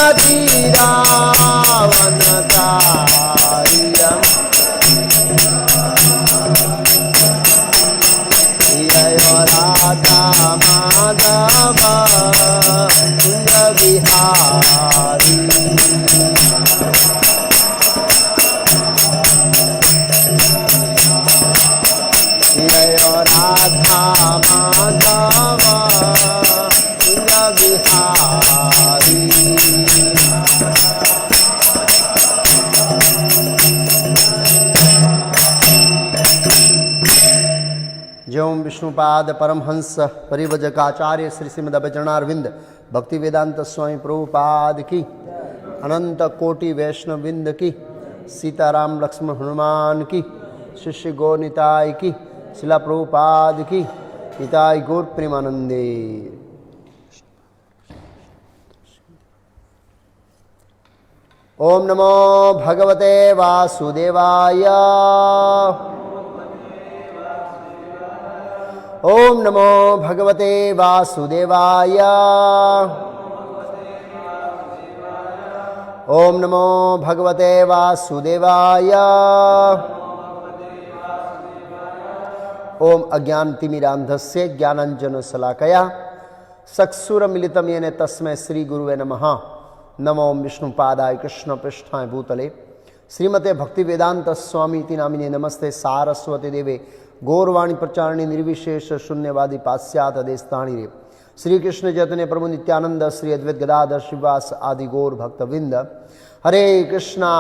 आदि रावण कारिया राधा माधव कुंज बिहारी राधा माधव कुंज बिहारी जयम विष्णुपाद परमहंस परिवजकाचार्य श्री श्रीमद अभयचरणारविंद भक्ति वेदांत स्वामी प्रभुपाद की अनंत कोटि वैष्णवविंद की सीताराम लक्ष्मण हनुमान की शिष्य गौर निताय की शिला प्रभुपाद की निताय गौर प्रेमानंदे। ओम नमो भगवते वासुदेवाय ओम नमो भगवते वासुदेवाय ओम नमो भगवते वासुदेवाय ओम अज्ञानतिमिरान्धस्य ज्ञानाञ्जनशलाकया चक्षुरुन्मिलितं येन तस्मै श्रीगुरुवे नमः। नमो विष्णुपादाय कृष्णपृष्ठाय भूतले श्रीमते भक्तिवेदांत स्वामी इति नामिने नमस्ते सारस्वती देवे गौरवाणी प्रचारिणी निर्विशेष शून्यवादी पाश्चात्य देशताणी रे श्री कृष्ण चैतन्य प्रभु नित्यानंद श्री अद्वैत गदाधर श्रीवास आदि गौर भक्तवृंद। हरे कृष्णा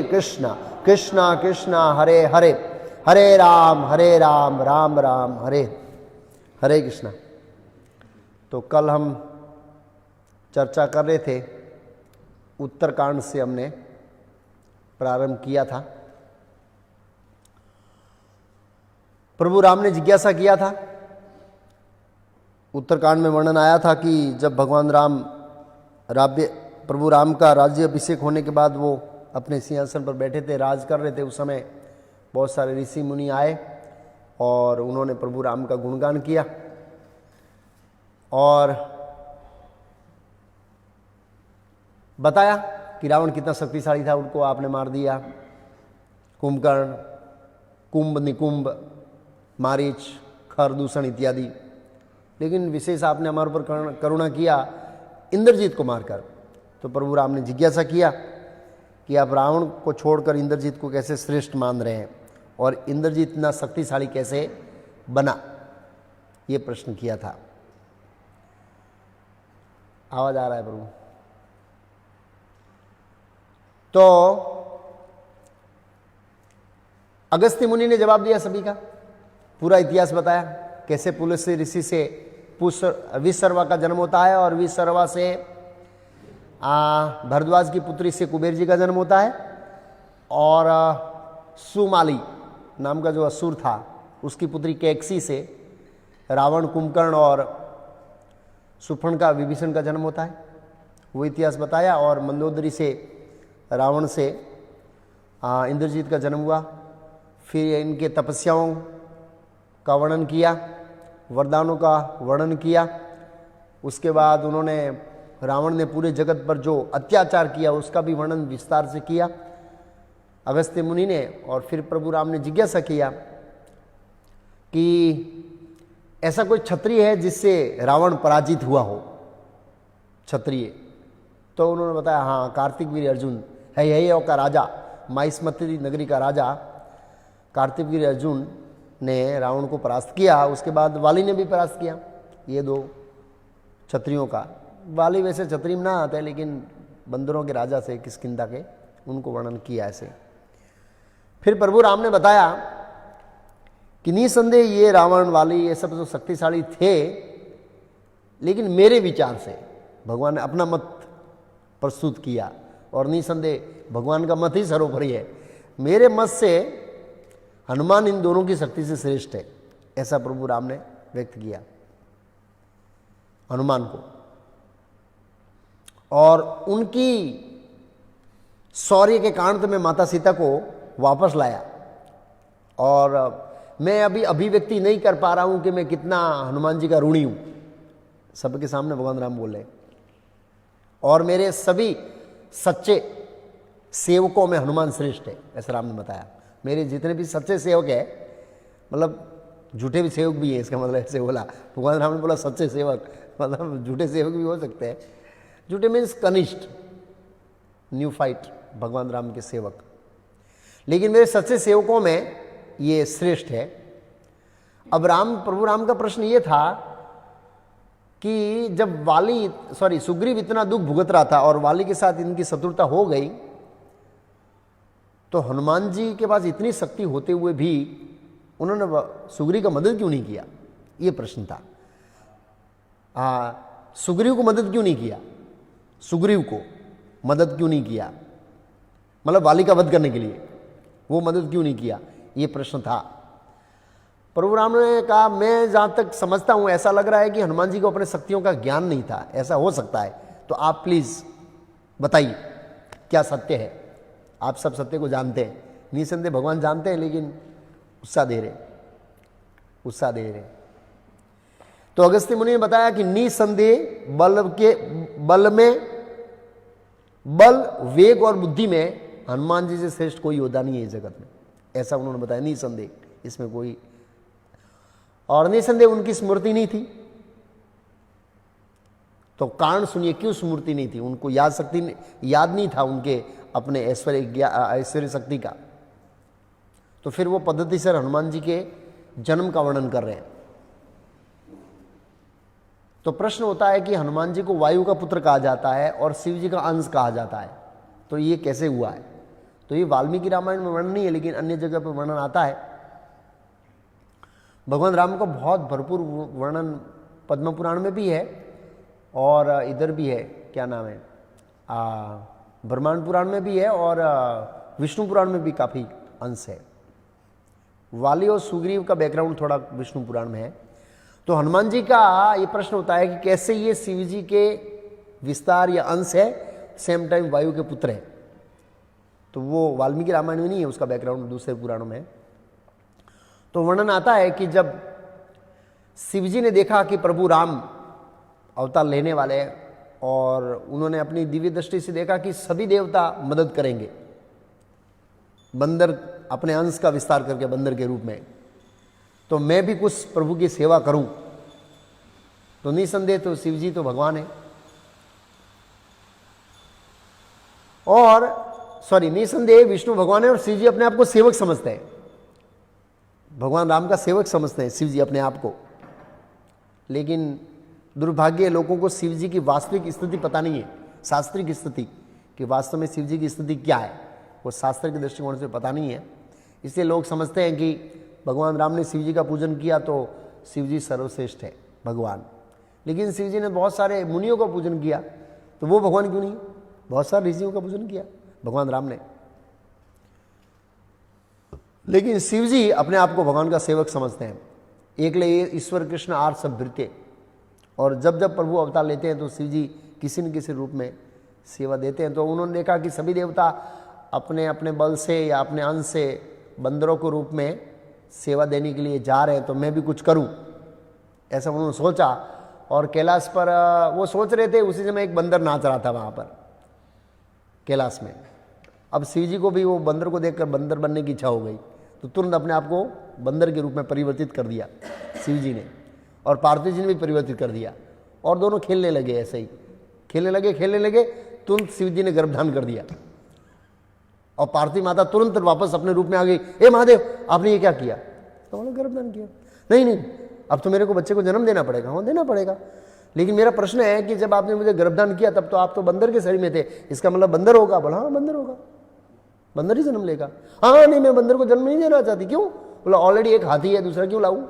कृष्णा कृष्णा हरे हरे हरे राम राम राम हरे हरे कृष्णा। तो कल हम चर्चा कर रहे थे उत्तरकांड से हमने प्रारंभ किया था। प्रभु राम ने जिज्ञासा किया था। उत्तरकांड में वर्णन आया था कि जब भगवान राम प्रभु राम का राज्य अभिषेक होने के बाद वो अपने सिंहासन पर बैठे थे, राज कर रहे थे। उस समय बहुत सारे ऋषि मुनि आए और उन्होंने प्रभु राम का गुणगान किया और बताया कि रावण कितना शक्तिशाली था, उनको आपने मार दिया। कुंभकर्ण, कुंभ, निकुंभ, मारीच, खरदूषण इत्यादि। लेकिन विशेष आपने हमारे ऊपर करुणा किया इंद्रजीत को मारकर। तो प्रभु राम ने जिज्ञासा किया कि आप रावण को छोड़कर इंद्रजीत को कैसे श्रेष्ठ मान रहे हैं और इंद्रजीत इतना शक्तिशाली कैसे बना, ये प्रश्न किया था। आवाज आ रहा है प्रभु? तो अगस्त्य मुनि ने जवाब दिया, सभी का पूरा इतिहास बताया, कैसे पुलस्त्य ऋषि से विश्रवा का जन्म होता है और विश्रवा से भरद्वाज की पुत्री से कुबेर जी का जन्म होता है और सुमाली नाम का जो असुर था उसकी पुत्री कैकसी से रावण, कुंभकर्ण और सुफर्ण का, विभीषण का जन्म होता है। वो इतिहास बताया और मंदोदरी से रावण से इंद्रजीत का जन्म हुआ। फिर इनके तपस्याओं का वर्णन किया, वरदानों का वर्णन किया। उसके बाद उन्होंने, रावण ने पूरे जगत पर जो अत्याचार किया उसका भी वर्णन विस्तार से किया अगस्त्य मुनि ने। और फिर प्रभु राम ने जिज्ञासा किया कि ऐसा कोई क्षत्रिय है जिससे रावण पराजित हुआ हो, क्षत्रिय? तो उन्होंने बताया, हाँ, कार्तिक वीर अर्जुन है, यही का राजा, माहिष्मती नगरी का राजा कार्तिक वीर अर्जुन ने रावण को परास्त किया। उसके बाद वाली ने भी परास्त किया। ये दो क्षत्रियों का, वाली वैसे क्षत्रिय ना आते लेकिन बंदरों के राजा से, किष्किंधा के, उनको वर्णन किया ऐसे। फिर प्रभु राम ने बताया कि निसंदेह ये रावण, वाली, ये सब जो शक्तिशाली थे, लेकिन मेरे विचार से भगवान ने अपना मत प्रस्तुत किया और निसंदेह भगवान का मत ही सर्वोपरि है। मेरे मत से हनुमान इन दोनों की शक्ति से श्रेष्ठ है, ऐसा प्रभु राम ने व्यक्त किया हनुमान को। और उनकी शौर्य के कारण तो मैं माता सीता को वापस लाया और मैं अभी अभिव्यक्ति नहीं कर पा रहा हूं कि मैं कितना हनुमान जी का ऋणी हूं। सबके सामने भगवान राम बोले और मेरे सभी सच्चे सेवकों में हनुमान श्रेष्ठ है, ऐसा राम ने बताया। मेरे जितने भी सच्चे सेवक है, मतलब झूठे भी सेवक भी है, इसका मतलब ऐसे बोला भगवान राम ने बोला सच्चे सेवक, मतलब झूठे सेवक भी हो सकते हैं। झूठे मीन्स कनिष्ठ, न्यू फाइट भगवान राम के सेवक, लेकिन मेरे सच्चे सेवकों में ये श्रेष्ठ है। अब प्रभु राम का प्रश्न ये था कि जब सुग्रीव इतना दुख भुगत रहा था और वाली के साथ इनकी शत्रुता हो गई, तो हनुमान जी के पास इतनी शक्ति होते हुए भी उन्होंने सुग्रीव का मदद क्यों नहीं किया, ये प्रश्न था। सुग्रीव को मदद क्यों नहीं किया, सुग्रीव को मदद क्यों नहीं किया, मतलब वाली का वध करने के लिए वो मदद क्यों नहीं किया, ये प्रश्न था। प्रभु राम ने कहा, मैं जहां तक समझता हूं ऐसा लग रहा है कि हनुमान जी को अपने शक्तियों का ज्ञान नहीं था, ऐसा हो सकता है, तो आप प्लीज बताइए क्या सत्य है। आप सब सत्य को जानते हैं, निसंदेह भगवान जानते हैं, लेकिन उत्साह दे रहे। तो अगस्त्य मुनि ने बताया कि निसंदेह बल, वेग और बुद्धि में हनुमान जी से श्रेष्ठ कोई योद्धा नहीं है इस जगत में, ऐसा उन्होंने बताया निसंदेह, इसमें कोई। और निसंदेह उनकी स्मृति नहीं थी, तो कारण सुनिए क्यों स्मृति नहीं थी, उनको याद नहीं था उनके अपने ऐश्वर्य शक्ति का। तो फिर वो पद्धति से हनुमान जी के जन्म का वर्णन कर रहे हैं। तो प्रश्न होता है कि हनुमान जी को वायु का पुत्र कहा जाता है और शिव जी का अंश कहा जाता है, तो ये कैसे हुआ है? तो ये वाल्मीकि रामायण में वर्णन नहीं है, लेकिन अन्य जगह पर वर्णन आता है। भगवान राम का बहुत भरपूर वर्णन पद्म पुराण में भी है और इधर भी है, क्या नाम है, ब्रह्मांड पुराण में भी है और विष्णु पुराण में भी काफ़ी अंश है। वाली और सुग्रीव का बैकग्राउंड थोड़ा विष्णु पुराण में है। तो हनुमान जी का ये प्रश्न होता है कि कैसे ये शिव जी के विस्तार या अंश है, सेम टाइम वायु के पुत्र है। तो वो वाल्मीकि रामायण में नहीं है, उसका बैकग्राउंड दूसरे पुराणों में है। तो वर्णन आता है कि जब शिव जी ने देखा कि प्रभु राम अवतार लेने वाले हैं और उन्होंने अपनी दिव्य दृष्टि से देखा कि सभी देवता मदद करेंगे, बंदर अपने अंश का विस्तार करके बंदर के रूप में, तो मैं भी कुछ प्रभु की सेवा करूं। तो निसंदेह तो शिव जी तो भगवान है, और निसंदेह विष्णु भगवान है और शिव जी अपने आप को सेवक समझते हैं, भगवान राम का सेवक समझते हैं शिव जी अपने आप को। लेकिन दुर्भाग्य लोगों को शिव जी की वास्तविक स्थिति पता नहीं है, शास्त्रिक स्थिति कि वास्तव में शिव जी की स्थिति क्या है, वो शास्त्र के दृष्टिकोण से पता नहीं है। इसलिए लोग समझते हैं कि भगवान राम ने शिव जी का पूजन किया तो शिव जी सर्वश्रेष्ठ है भगवान, लेकिन शिव जी ने बहुत सारे मुनियों का पूजन किया, तो वो भगवान क्यों नहीं? बहुत सारे ऋषियों का पूजन किया भगवान राम ने, लेकिन शिव जी अपने आप को भगवान का सेवक समझते हैं। एकले ईश्वर कृष्ण आर सब भृत्य, और जब जब प्रभु अवतार लेते हैं तो शिव जी किसी न किसी रूप में सेवा देते हैं। तो उन्होंने देखा कि सभी देवता अपने अपने बल से या अपने अंश से बंदरों के रूप में सेवा देने के लिए जा रहे हैं, तो मैं भी कुछ करूं, ऐसा उन्होंने सोचा। और कैलाश पर वो सोच रहे थे, उसी समय एक बंदर नाच रहा था वहाँ पर कैलाश में। अब शिव जी को भी वो बंदर को देखकर बंदर बनने की इच्छा हो गई, तो तुरंत अपने आप को बंदर के रूप में परिवर्तित कर दिया शिव जी ने, और पार्वती जी ने भी परिवर्तित कर दिया, और दोनों खेलने लगे, ऐसे ही खेलने लगे। तुरंत शिव जी ने गर्भधान कर दिया और पार्वती माता तुरंत वापस अपने रूप में आ गई। ए महादेव, आपने ये क्या किया? तो उन्होंने गर्भधान किया। नहीं, अब तो मेरे को बच्चे को जन्म देना पड़ेगा। हाँ, देना पड़ेगा, लेकिन मेरा प्रश्न है कि जब आपने मुझे गर्भधान किया तब तो आप तो बंदर के शरीर में थे, इसका मतलब बंदर होगा? बोला हाँ बंदर होगा, बंदर ही जन्म लेगा। हाँ नहीं, मैं बंदर को जन्म नहीं देना चाहती। क्यों? बोला ऑलरेडी एक हाथी है, दूसरा क्यों लाऊं?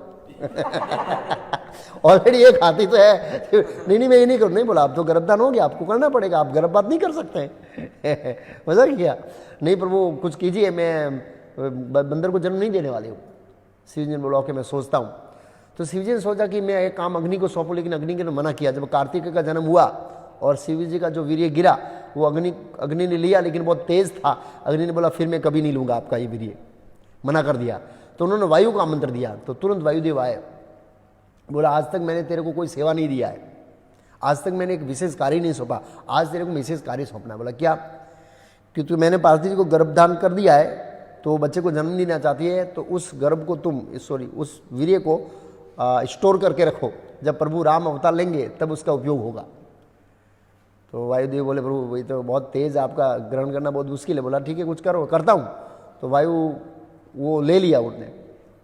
ऑलरेडी एक हाथी तो है। नहीं मैं ये नहीं करूँ। नहीं, बोला अब तो गर्भधान हो गया, आपको करना पड़ेगा, आप गर्भपात नहीं कर सकते। मजा किया? नहीं प्रभु कुछ कीजिए, मैं बंदर को जन्म नहीं देने वाली हूँ। शिव जी ने बोला ओके मैं सोचता हूँ। तो शिव जी ने सोचा कि मैं एक काम अग्नि को सौंपूं, लेकिन अग्नि ने मना किया। जब कार्तिक का जन्म हुआ और शिव जी का जो वीर्य गिरा वो अग्नि ने लिया, लेकिन बहुत तेज था। अग्नि ने बोला फिर मैं कभी नहीं लूंगा आपका ये वीर्य, मना कर दिया। तो उन्होंने वायु को आमंत्रण दिया, तो तुरंत वायुदेव आए। बोला आज तक मैंने तेरे को कोई सेवा नहीं दिया है, आज तक मैंने एक विशेष कार्य नहीं सौंपा, आज तेरे को विशेष कार्य सौंपना है। बोला क्या? क्योंकि मैंने पार्वती जी को गर्भधान कर दिया है तो वो बच्चे को जन्म देना चाहती है, तो उस गर्भ को तुम उस वीर्य को स्टोर करके रखो, जब प्रभु राम अवतार लेंगे तब उसका उपयोग होगा। तो वायुदेव बोले प्रभु वही तो बहुत तेज़, आपका ग्रहण करना बहुत मुश्किल है। बोला ठीक है कुछ करो, करता हूँ। तो वायु वो ले लिया उन्होंने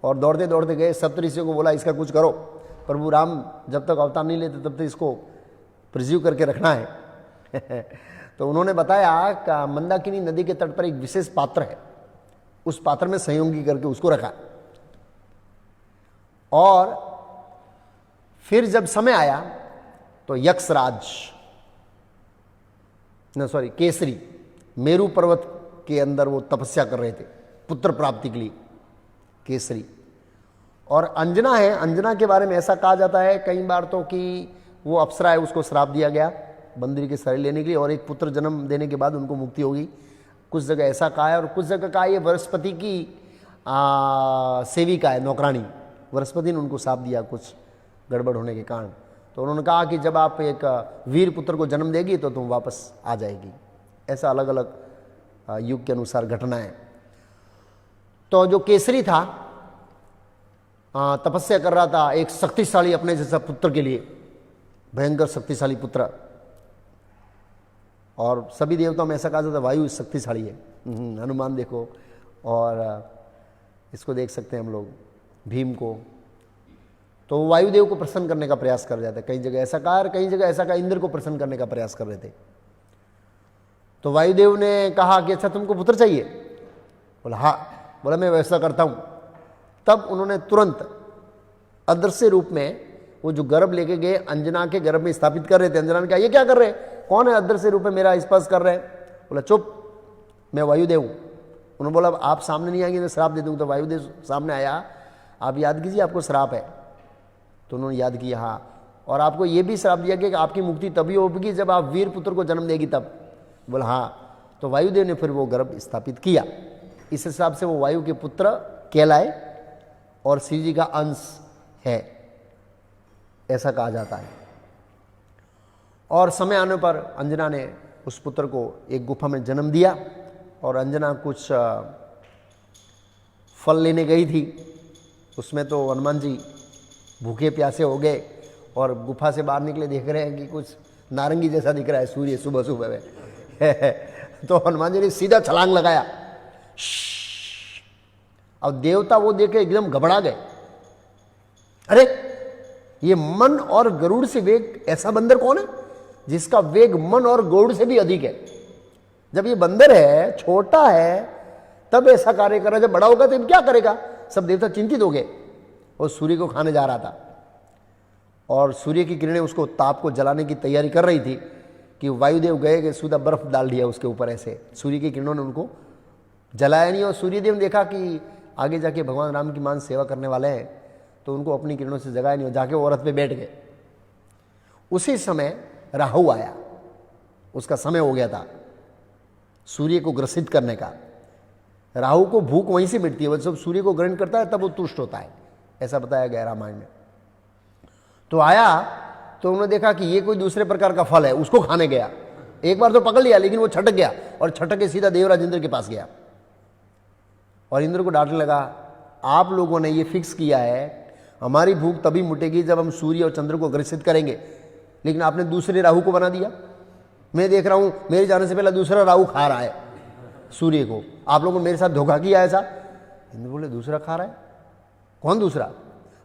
और दौड़ते दौड़ते गए, सप्तऋषियों को बोला इसका कुछ करो, प्रभु राम जब तक अवतार नहीं लेते तब तक इसको प्रिजर्व करके रखना है। तो उन्होंने बताया कि मंदाकिनी नदी के तट पर एक विशेष पात्र है, उस पात्र में संयोगी करके उसको रखा। और फिर जब समय आया तो यक्षराज केसरी मेरू पर्वत के अंदर वो तपस्या कर रहे थे पुत्र प्राप्ति के लिए, केसरी। और अंजना है, अंजना के बारे में ऐसा कहा जाता है कई बार तो कि वो अप्सरा है, उसको श्राप दिया गया बंदरी के शरीर लेने के लिए, और एक पुत्र जन्म देने के बाद उनको मुक्ति होगी। कुछ जगह ऐसा कहा है और कुछ जगह कहा ये बृहस्पति की सेविका है, नौकरानी। बृहस्पति ने उनको श्राप दिया कुछ गड़बड़ होने के कारण। तो उन्होंने कहा कि जब आप एक वीर पुत्र को जन्म देगी तो तुम वापस आ जाएगी। ऐसा अलग अलग युग के अनुसार घटनाएं। तो जो केसरी था तपस्या कर रहा था एक शक्तिशाली अपने जैसा पुत्र के लिए, भयंकर शक्तिशाली पुत्र। और सभी देवताओं में ऐसा कहा जाता है वायु शक्तिशाली है। हनुमान देखो, और इसको देख सकते हैं हम लोग भीम को। तो वायुदेव को प्रसन्न करने का प्रयास कर जाता है। कई जगह ऐसा कहा और कई जगह ऐसा कहा इंद्र को प्रसन्न करने का प्रयास कर रहे थे। तो वायुदेव ने कहा कि अच्छा तुमको पुत्र चाहिए? बोला हाँ। बोला मैं वैसा करता हूँ। तब उन्होंने तुरंत अदृश्य रूप में वो जो गर्भ लेके गए अंजना के गर्भ में स्थापित कर रहे थे। अंजना ने कहा ये क्या कर रहे हैं, कौन है अदृश्य रूप में मेरा स्पर्श कर रहे हैं? बोला चुप, मैं वायुदेव हूँ। उन्होंने बोला आप सामने नहीं आएंगे तो श्राप दे दूँगा। तो वायुदेव सामने आया, आप याद कीजिए आपको श्राप है। तो उन्होंने याद किया हाँ, और आपको ये भी श्राप दिया कि आपकी मुक्ति तभी होगी जब आप वीर पुत्र को जन्म देगी तब। बोला हाँ। तो वायुदेव ने फिर वो गर्भ स्थापित किया। इस हिसाब से वो वायु के पुत्र कहलाए और शिव जी का अंश है, ऐसा कहा जाता है। और समय आने पर अंजना ने उस पुत्र को एक गुफा में जन्म दिया। और अंजना कुछ फल लेने गई थी, उसमें तो हनुमान जी भूखे प्यासे हो गए और गुफा से बाहर निकले, देख रहे हैं कि कुछ नारंगी जैसा दिख रहा है सूर्य सुबह सुबह में। तो हनुमान जी ने सीधा छलांग लगाया। अब देवता वो देख के एकदम घबरा गए, अरे ये मन और गरुड़ से वेग, ऐसा बंदर कौन है जिसका वेग मन और गरुड़ से भी अधिक है? जब ये बंदर है, छोटा है, तब ऐसा कार्य कर रहा है, जब बड़ा होगा तो क्या करेगा? सब देवता चिंतित हो गए। और सूर्य को खाने जा रहा था और सूर्य की किरणें उसको ताप को जलाने की तैयारी कर रही थी कि वायुदेव गए कि सीधा बर्फ डाल दिया उसके ऊपर। ऐसे सूर्य की किरणों ने उनको जलाया नहीं। और सूर्यदेव ने देखा कि आगे जाके भगवान राम की मान सेवा करने वाले हैं, तो उनको अपनी किरणों से जगाया नहीं और जाके वो औरत पे बैठ गए। उसी समय राहु आया, उसका समय हो गया था सूर्य को ग्रसित करने का। राहु को भूख वहीं से मिटती है, वो जब सूर्य को ग्रहण करता है तब वो तुष्ट होता है, ऐसा बताया गया रामायण में। तो आया तो उन्होंने देखा कि ये कोई दूसरे प्रकार का फल है, उसको खाने गया। एक बार तो पकड़ लिया लेकिन वो छटक गया और छटक के सीधा देवराज इंद्र के पास गया और इंद्र को डांटने लगा, आप लोगों ने ये फिक्स किया है हमारी भूख तभी मुटेगी जब हम सूर्य और चंद्र को ग्रसित करेंगे, लेकिन आपने दूसरे राहु को बना दिया। मैं देख रहा हूं मेरे जाने से पहले दूसरा राहु खा रहा है सूर्य को, आप लोगों ने मेरे साथ धोखा किया ऐसा। इंद्र बोले दूसरा खा रहा है? कौन दूसरा?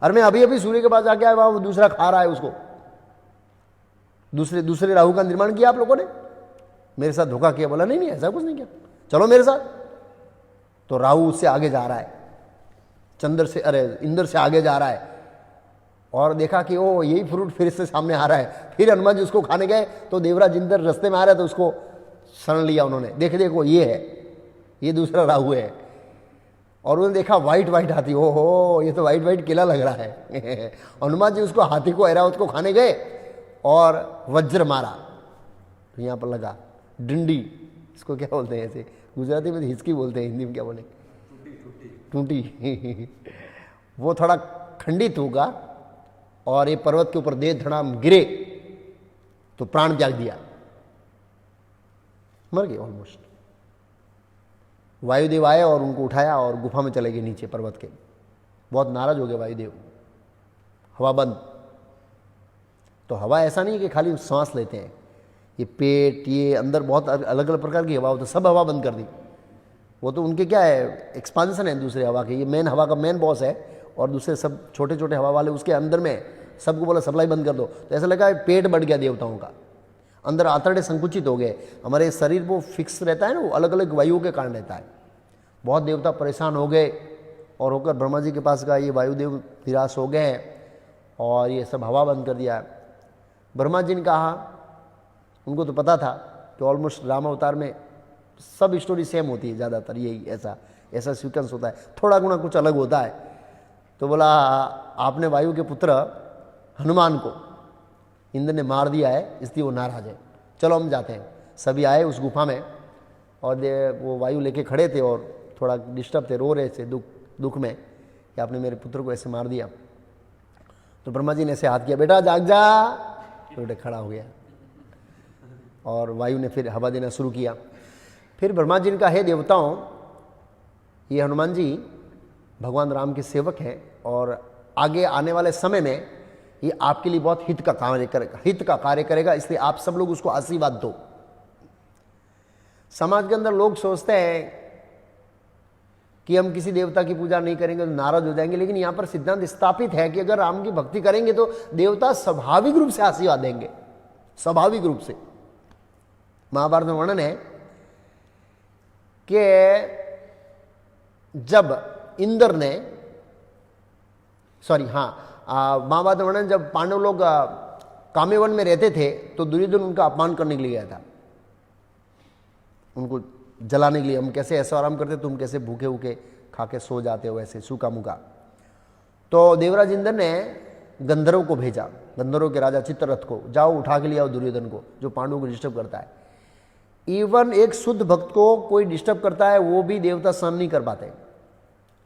अरे मैं अभी अभी सूर्य के पास जाके आया, वो दूसरा खा रहा है उसको। दूसरे राहु का निर्माण किया आप लोगों ने, मेरे साथ धोखा किया। बोला नहीं ऐसा कुछ नहीं किया, चलो मेरे साथ। तो राहु उससे आगे जा रहा है, इंद्र से आगे जा रहा है और देखा कि ओ यही फ्रूट फिर से सामने आ रहा है। फिर हनुमान जी उसको खाने गए तो देवराज इंद्र रास्ते में आ रहा है तो उसको शरण लिया उन्होंने। देखो ये है, ये दूसरा राहु है। और उन्होंने देखा वाइट हाथी, ओहो ये तो वाइट किला लग रहा है। हनुमान जी उसको हाथी को ऐरावत को खाने गए और वज्र मारा तो यहाँ पर लगा डंडी, इसको क्या बोलते हैं ऐसे गुजराती में हिचकी बोलते हैं, हिंदी में क्या बोले? टूटी। वो थोड़ा खंडित होगा और ये पर्वत के ऊपर दे धड़ाम गिरे तो प्राण त्याग दिया, मर गए ऑलमोस्ट। वायुदेव आए और उनको उठाया और गुफा में चले गए नीचे पर्वत के। बहुत नाराज हो गए वायुदेव, हवा बंद। तो हवा ऐसा नहीं कि खाली सांस लेते हैं, ये पेट, ये अंदर बहुत अलग अलग प्रकार की हवा होती है, सब हवा बंद कर दी। वो तो उनके क्या है, एक्सपांसन है दूसरे हवा के, ये मेन हवा का मेन बॉस है, और दूसरे सब छोटे छोटे हवा वाले उसके अंदर में, सबको बोला सप्लाई बंद कर दो। तो ऐसा लगा पेट बढ़ गया देवताओं का, अंदर आंतड़े संकुचित हो गए। हमारे शरीर वो फिक्स रहता है ना, वो अलग अलग वायुओं के कारण रहता है। बहुत देवता परेशान हो गए और होकर ब्रह्मा जी के पास गए, ये वायुदेव निराश हो गए हैं और ये सब हवा बंद कर दिया। ब्रह्मा जी ने कहा, उनको तो पता था कि ऑलमोस्ट राम अवतार में सब स्टोरी सेम होती है, ज़्यादातर यही ऐसा सीक्वेंस होता है, थोड़ा गुना कुछ अलग होता है। तो बोला, आपने वायु के पुत्र हनुमान को इंद्र ने मार दिया है, इसलिए वो नाराज है, चलो हम जाते हैं। सभी आए उस गुफा में और वो वायु लेके खड़े थे और थोड़ा डिस्टर्ब थे, रो रहे थे दुख में कि आपने मेरे पुत्र को ऐसे मार दिया। तो ब्रह्मा जी ने ऐसे हाथ किया, बेटा जाग जा, तो बेटा खड़ा हो गया और वायु ने फिर हवा देना शुरू किया। फिर ब्रह्मा जी ने कहा, हे देवताओं, ये हनुमान जी भगवान राम के सेवक हैं और आगे आने वाले समय में ये आपके लिए बहुत हित का कार्य करेगा, इसलिए आप सब लोग उसको आशीर्वाद दो। समाज के अंदर लोग सोचते हैं कि हम किसी देवता की पूजा नहीं करेंगे तो नाराज हो जाएंगे, लेकिन यहां पर सिद्धांत स्थापित है कि अगर राम की भक्ति करेंगे तो देवता स्वाभाविक रूप से आशीर्वाद देंगे, स्वाभाविक रूप से। महाभारत में वर्णन है कि जब इंद्र ने महाभारत में वर्णन, जब पांडव लोग कामेवन में रहते थे तो दुर्योधन उनका अपमान करने के लिए गया था, उनको जलाने के लिए। हम कैसे ऐसा आराम करते, तुम कैसे भूखे भूखे खा के सो जाते हो, ऐसे सूखा मुखा। तो देवराज इंद्र ने गंधर्व को भेजा, गंधर्व के राजा चित्ररथ को, जाओ उठा के ले आओ दुर्योधन को, जो पांडवों को डिस्टर्ब करता है। इवन एक शुद्ध भक्त को कोई डिस्टर्ब करता है वो भी देवता सहन नहीं कर पाते,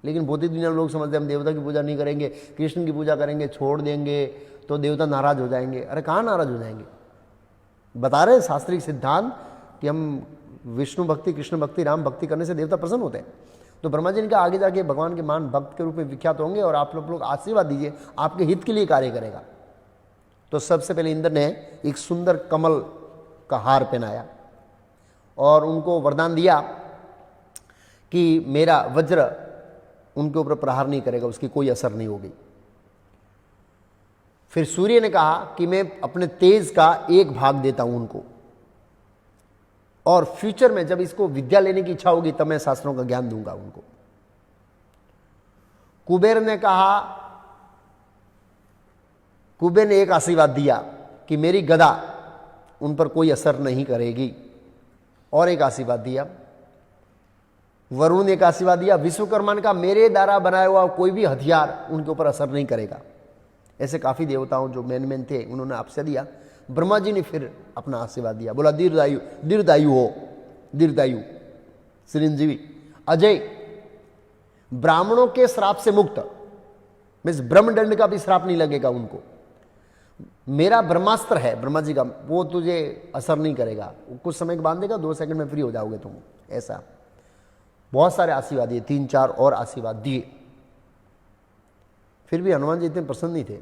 लेकिन भौतिक दुनिया में लोग समझते हैं हम देवता की पूजा नहीं करेंगे, कृष्ण की पूजा करेंगे, छोड़ देंगे तो देवता नाराज हो जाएंगे। अरे कहाँ नाराज हो जाएंगे, बता रहे शास्त्रीय सिद्धांत कि हम विष्णु भक्ति, कृष्ण भक्ति, राम भक्ति करने से देवता प्रसन्न होते हैं। तो ब्रह्मा जी ने कहा, आगे जाके भगवान के महान भक्त के रूप में विख्यात होंगे और आप लोग आशीर्वाद दीजिए, आपके हित के लिए कार्य करेगा। तो सबसे पहले इंद्र ने एक सुंदर कमल का हार पहनाया और उनको वरदान दिया कि मेरा वज्र उनके ऊपर प्रहार नहीं करेगा, उसकी कोई असर नहीं होगी। फिर सूर्य ने कहा कि मैं अपने तेज का एक भाग देता हूं उनको, और फ्यूचर में जब इसको विद्या लेने की इच्छा होगी तब मैं शास्त्रों का ज्ञान दूंगा उनको। कुबेर ने कहा, कुबेर ने एक आशीर्वाद दिया कि मेरी गदा उन पर कोई असर नहीं करेगी, और एक आशीर्वाद दिया। वरुण ने एक आशीर्वाद दिया, विश्वकर्मा ने कहा मेरे द्वारा बनाया हुआ कोई भी हथियार उनके ऊपर असर नहीं करेगा। ऐसे काफी देवताओं जो मेन थे उन्होंने आपसे दिया। ब्रह्मा जी ने फिर अपना आशीर्वाद दिया, बोला दीर्घायु, दीर्घायु हो, दीर्घायु, चिरंजीवी, अजय, ब्राह्मणों के श्राप से मुक्त, मीन्स ब्रह्मदंड का भी श्राप नहीं लगेगा उनको। मेरा ब्रह्मास्त्र है ब्रह्मा जी का, वो तुझे असर नहीं करेगा, कुछ समय के बांधेगा, 2 सेकंड में फ्री हो जाओगे तुम। ऐसा बहुत सारे आशीर्वाद दिए, 3-4 और आशीर्वाद दिए। फिर भी हनुमान जी इतने प्रसन्न नहीं थे।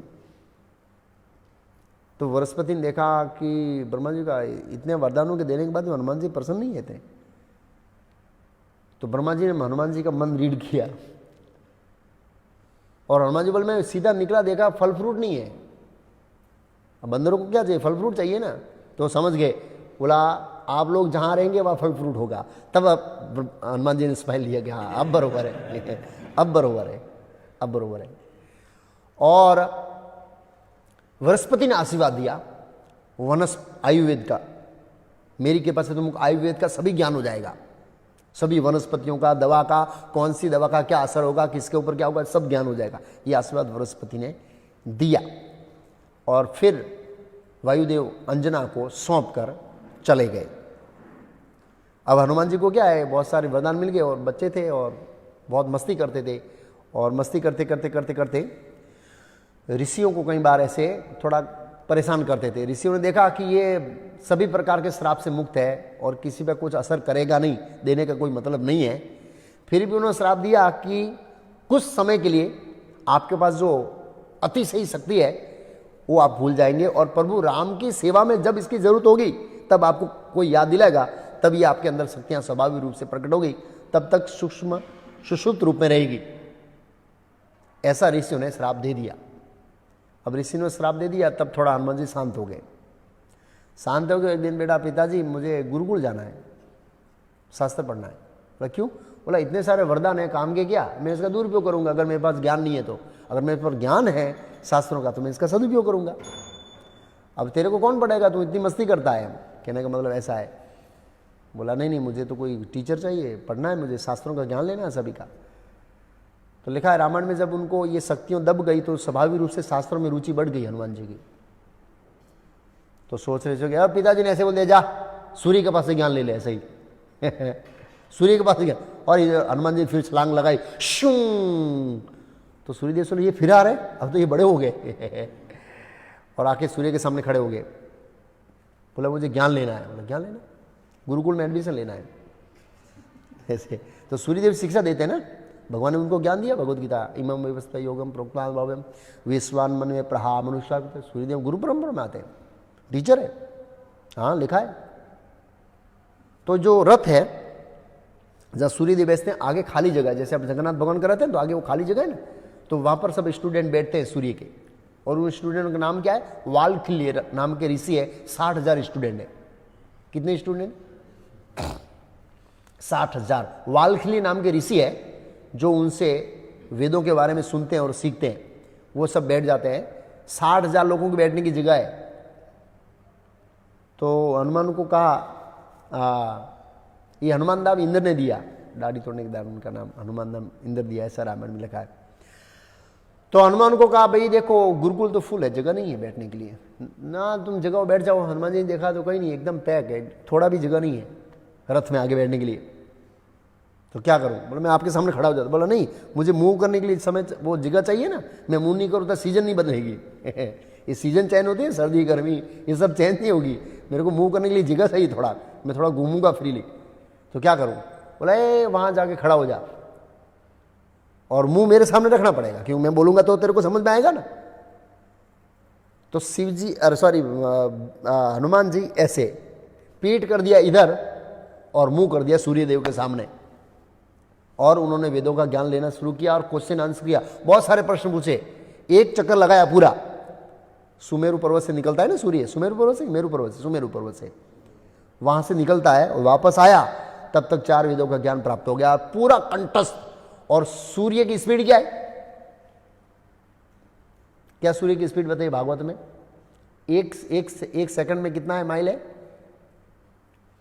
तो बृहस्पति ने देखा कि ब्रह्मा जी का इतने वरदानों के देने के बाद हनुमान जी प्रसन्न नहीं थे। तो ब्रह्मा जी ने हनुमान जी का मन रीड किया और हनुमान जी बोले मैं सीधा निकला, देखा फल फ्रूट नहीं है। अब बंदरों को क्या चाहिए, फल फ्रूट चाहिए ना। तो समझ गए, बोला आप लोग जहां रहेंगे वहां फल फ्रूट होगा। तब हनुमान जी ने स्माइल लिया कि हाँ अब बरोबर है, अब बरोबर है, अब बरोबर है। और बृहस्पति ने आशीर्वाद दिया आयुर्वेद का, मेरी कृपा से तुमको आयुर्वेद का सभी ज्ञान हो जाएगा, सभी वनस्पतियों का, दवा का, कौन सी दवा का क्या असर होगा, किसके ऊपर क्या होगा, सब ज्ञान हो जाएगा। ये आशीर्वाद बृहस्पति ने दिया। और फिर वायुदेव अंजना को सौंप कर चले गए। अब हनुमान जी को क्या है, बहुत सारे वरदान मिल गए और बच्चे थे और बहुत मस्ती करते थे, और मस्ती करते करते करते करते ऋषियों को कई बार ऐसे थोड़ा परेशान करते थे। ऋषियों ने देखा कि ये सभी प्रकार के श्राप से मुक्त है और किसी पर कुछ असर करेगा नहीं, देने का कोई मतलब नहीं है, फिर भी उन्होंने श्राप दिया कि कुछ समय के लिए आपके पास जो अतिशय शक्ति है वो आप भूल जाएंगे, और प्रभु राम की सेवा में जब इसकी जरूरत होगी तब आपको कोई याद दिलाएगा, तब ये आपके अंदर शक्तियां स्वाभाविक रूप से प्रकट होगी, तब तक सूक्ष्म सुषुप्त रूप में रहेगी। ऐसा ऋषियों ने श्राप दे दिया। अब ऋषि ने श्राप दे दिया, तब थोड़ा हनुमान जी शांत हो गए। शांत हो गए। एक दिन, बेटा पिताजी मुझे गुरुकुल जाना है, शास्त्र पढ़ना है। बोला क्यों? बोला इतने सारे वरदान है, काम के क्या, मैं इसका दुरुपयोग करूंगा अगर मेरे पास ज्ञान नहीं है तो। अगर मेरे पास ज्ञान है शास्त्रों का तो मैं इसका सदुपयोग करूंगा। अब तेरे को कौन पढ़ेगा, तू इतनी मस्ती करता है। कहने का मतलब ऐसा है। बोला नहीं नहीं, मुझे तो कोई टीचर चाहिए, पढ़ना है मुझे, शास्त्रों का ज्ञान लेना है सभी का। तो लिखा है रामायण में जब उनको ये शक्तियां दब गई तो स्वाभाविक रूप से शास्त्रों में रुचि बढ़ गई हनुमान जी की। तो सोच रहे थे अब पिताजी ने ऐसे बोल दिया, जा सूर्य के पास से ज्ञान ले ले, ऐसे ही सूर्य के पास से ज्ञान। और हनुमान जी फिर छलांग लगाई, शूं। तो सूर्यदेव से ये फिर आ रहे, अब तो ये बड़े हो गए और आके सूर्य के सामने खड़े हो गए। बोला मुझे ज्ञान लेना है। बोला ज्ञान लेना, गुरुकुल में एडमिशन लेना है ऐसे। तो सूर्यदेव शिक्षा देते हैं ना, भगवान ने उनको ज्ञान दिया। भगवद गीता इमम व्यवस्था योगम प्रोक्तान भाव्यम विश्वान मन में प्रहा मनुष्य। सूर्यदेव गुरु परंपरा में आते हैं, टीचर है, हाँ लिखा है। तो जो रथ है जहाँ सूर्यदेव बैठते हैं, आगे खाली जगह है, जैसे आप जगन्नाथ भगवान कराते हैं तो आगे वो खाली जगह है ना, तो वहाँ पर सब स्टूडेंट बैठते हैं सूर्य के। और उन स्टूडेंट का नाम क्या है? वाल्खिल्य नाम के ऋषि है। 60,000 स्टूडेंट है। कितने स्टूडेंट? 60,000। वाल्खिल्य नाम के ऋषि है जो उनसे वेदों के बारे में सुनते हैं और सीखते हैं। वो सब बैठ जाते हैं। 60,000 लोगों की बैठने की जगह है। तो हनुमान को कहा, ये हनुमान दाम इंद्र ने दिया, दाढ़ी तोड़ने के बाद उनका नाम हनुमान दाम इंद्र दिया, ऐसा रामायण में लिखा है। तो हनुमान को कहा भाई देखो गुरुकुल तो फुल है, जगह नहीं है बैठने के लिए ना, तुम जगह बैठ जाओ। हनुमान जी ने देखा तो कहीं नहीं, एकदम पैक है, थोड़ा भी जगह नहीं है रथ में आगे बैठने के लिए। तो क्या करूं? बोला मैं आपके सामने खड़ा हो जाता। बोला नहीं, मुझे मूव करने के लिए समय वो जगह चाहिए ना, मैं मूव नहीं करूँ तो सीजन नहीं बदलेगी ये सीजन चेंज होती है, सर्दी गर्मी ये सब चेंज नहीं होगी, मेरे को मूव करने के लिए जगह चाहिए थोड़ा, मैं थोड़ा घूमूंगा फ्रीली। तो क्या करूं? बोला वहां जाके खड़ा हो जा और मुंह मेरे सामने रखना पड़ेगा, क्योंकि मैं बोलूंगा तो तेरे को समझ में आएगा ना। तो शिव जी हनुमान जी ऐसे पीठ कर दिया इधर और मुंह कर दिया सूर्यदेव के सामने, और उन्होंने वेदों का ज्ञान लेना शुरू किया और क्वेश्चन आंसर किया। बहुत सारे प्रश्न पूछे, एक चक्कर लगाया पूरा। सुमेरु पर्वत से निकलता है ना सूर्य, सुमेरु पर्वत से, मेरु पर्वत से, सुमेरु पर्वत से वहां से निकलता है और वापस आया, तब तक 4 वेदों का ज्ञान प्राप्त हो गया पूरा कंठस्थ। और सूर्य की स्पीड क्या है? क्या सूर्य की स्पीड बताइए भागवत में? एक सेकंड में कितना है माइल है?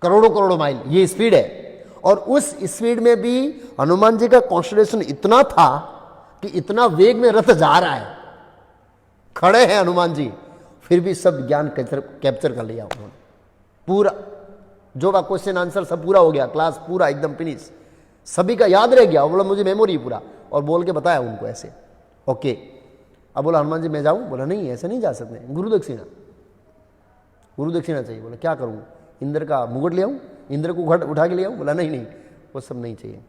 करोड़ों करोड़ों माइल ये स्पीड है। और उस स्पीड में भी हनुमान जी का कॉन्सेंट्रेशन इतना था कि इतना वेग में रथ जा रहा है, खड़े हैं हनुमान जी, फिर भी सब ज्ञान कैप्चर कर लिया उन्होंने पूरा। जो का क्वेश्चन आंसर सब पूरा हो गया, क्लास पूरा एकदम फिनिश, सभी का याद रह गया। बोला मुझे मेमोरी पूरा, और बोल के बताया उनको ऐसे। ओके, अब बोला हनुमान जी मैं जाऊं? बोला नहीं ऐसे नहीं जा सकते, गुरु दक्षिणा, गुरु दक्षिणा चाहिए। बोला क्या करूं? इंद्र का मुकुट ले आऊं, इंद्र को उठा के ले आऊं? बोला नहीं नहीं वो सब नहीं चाहिए।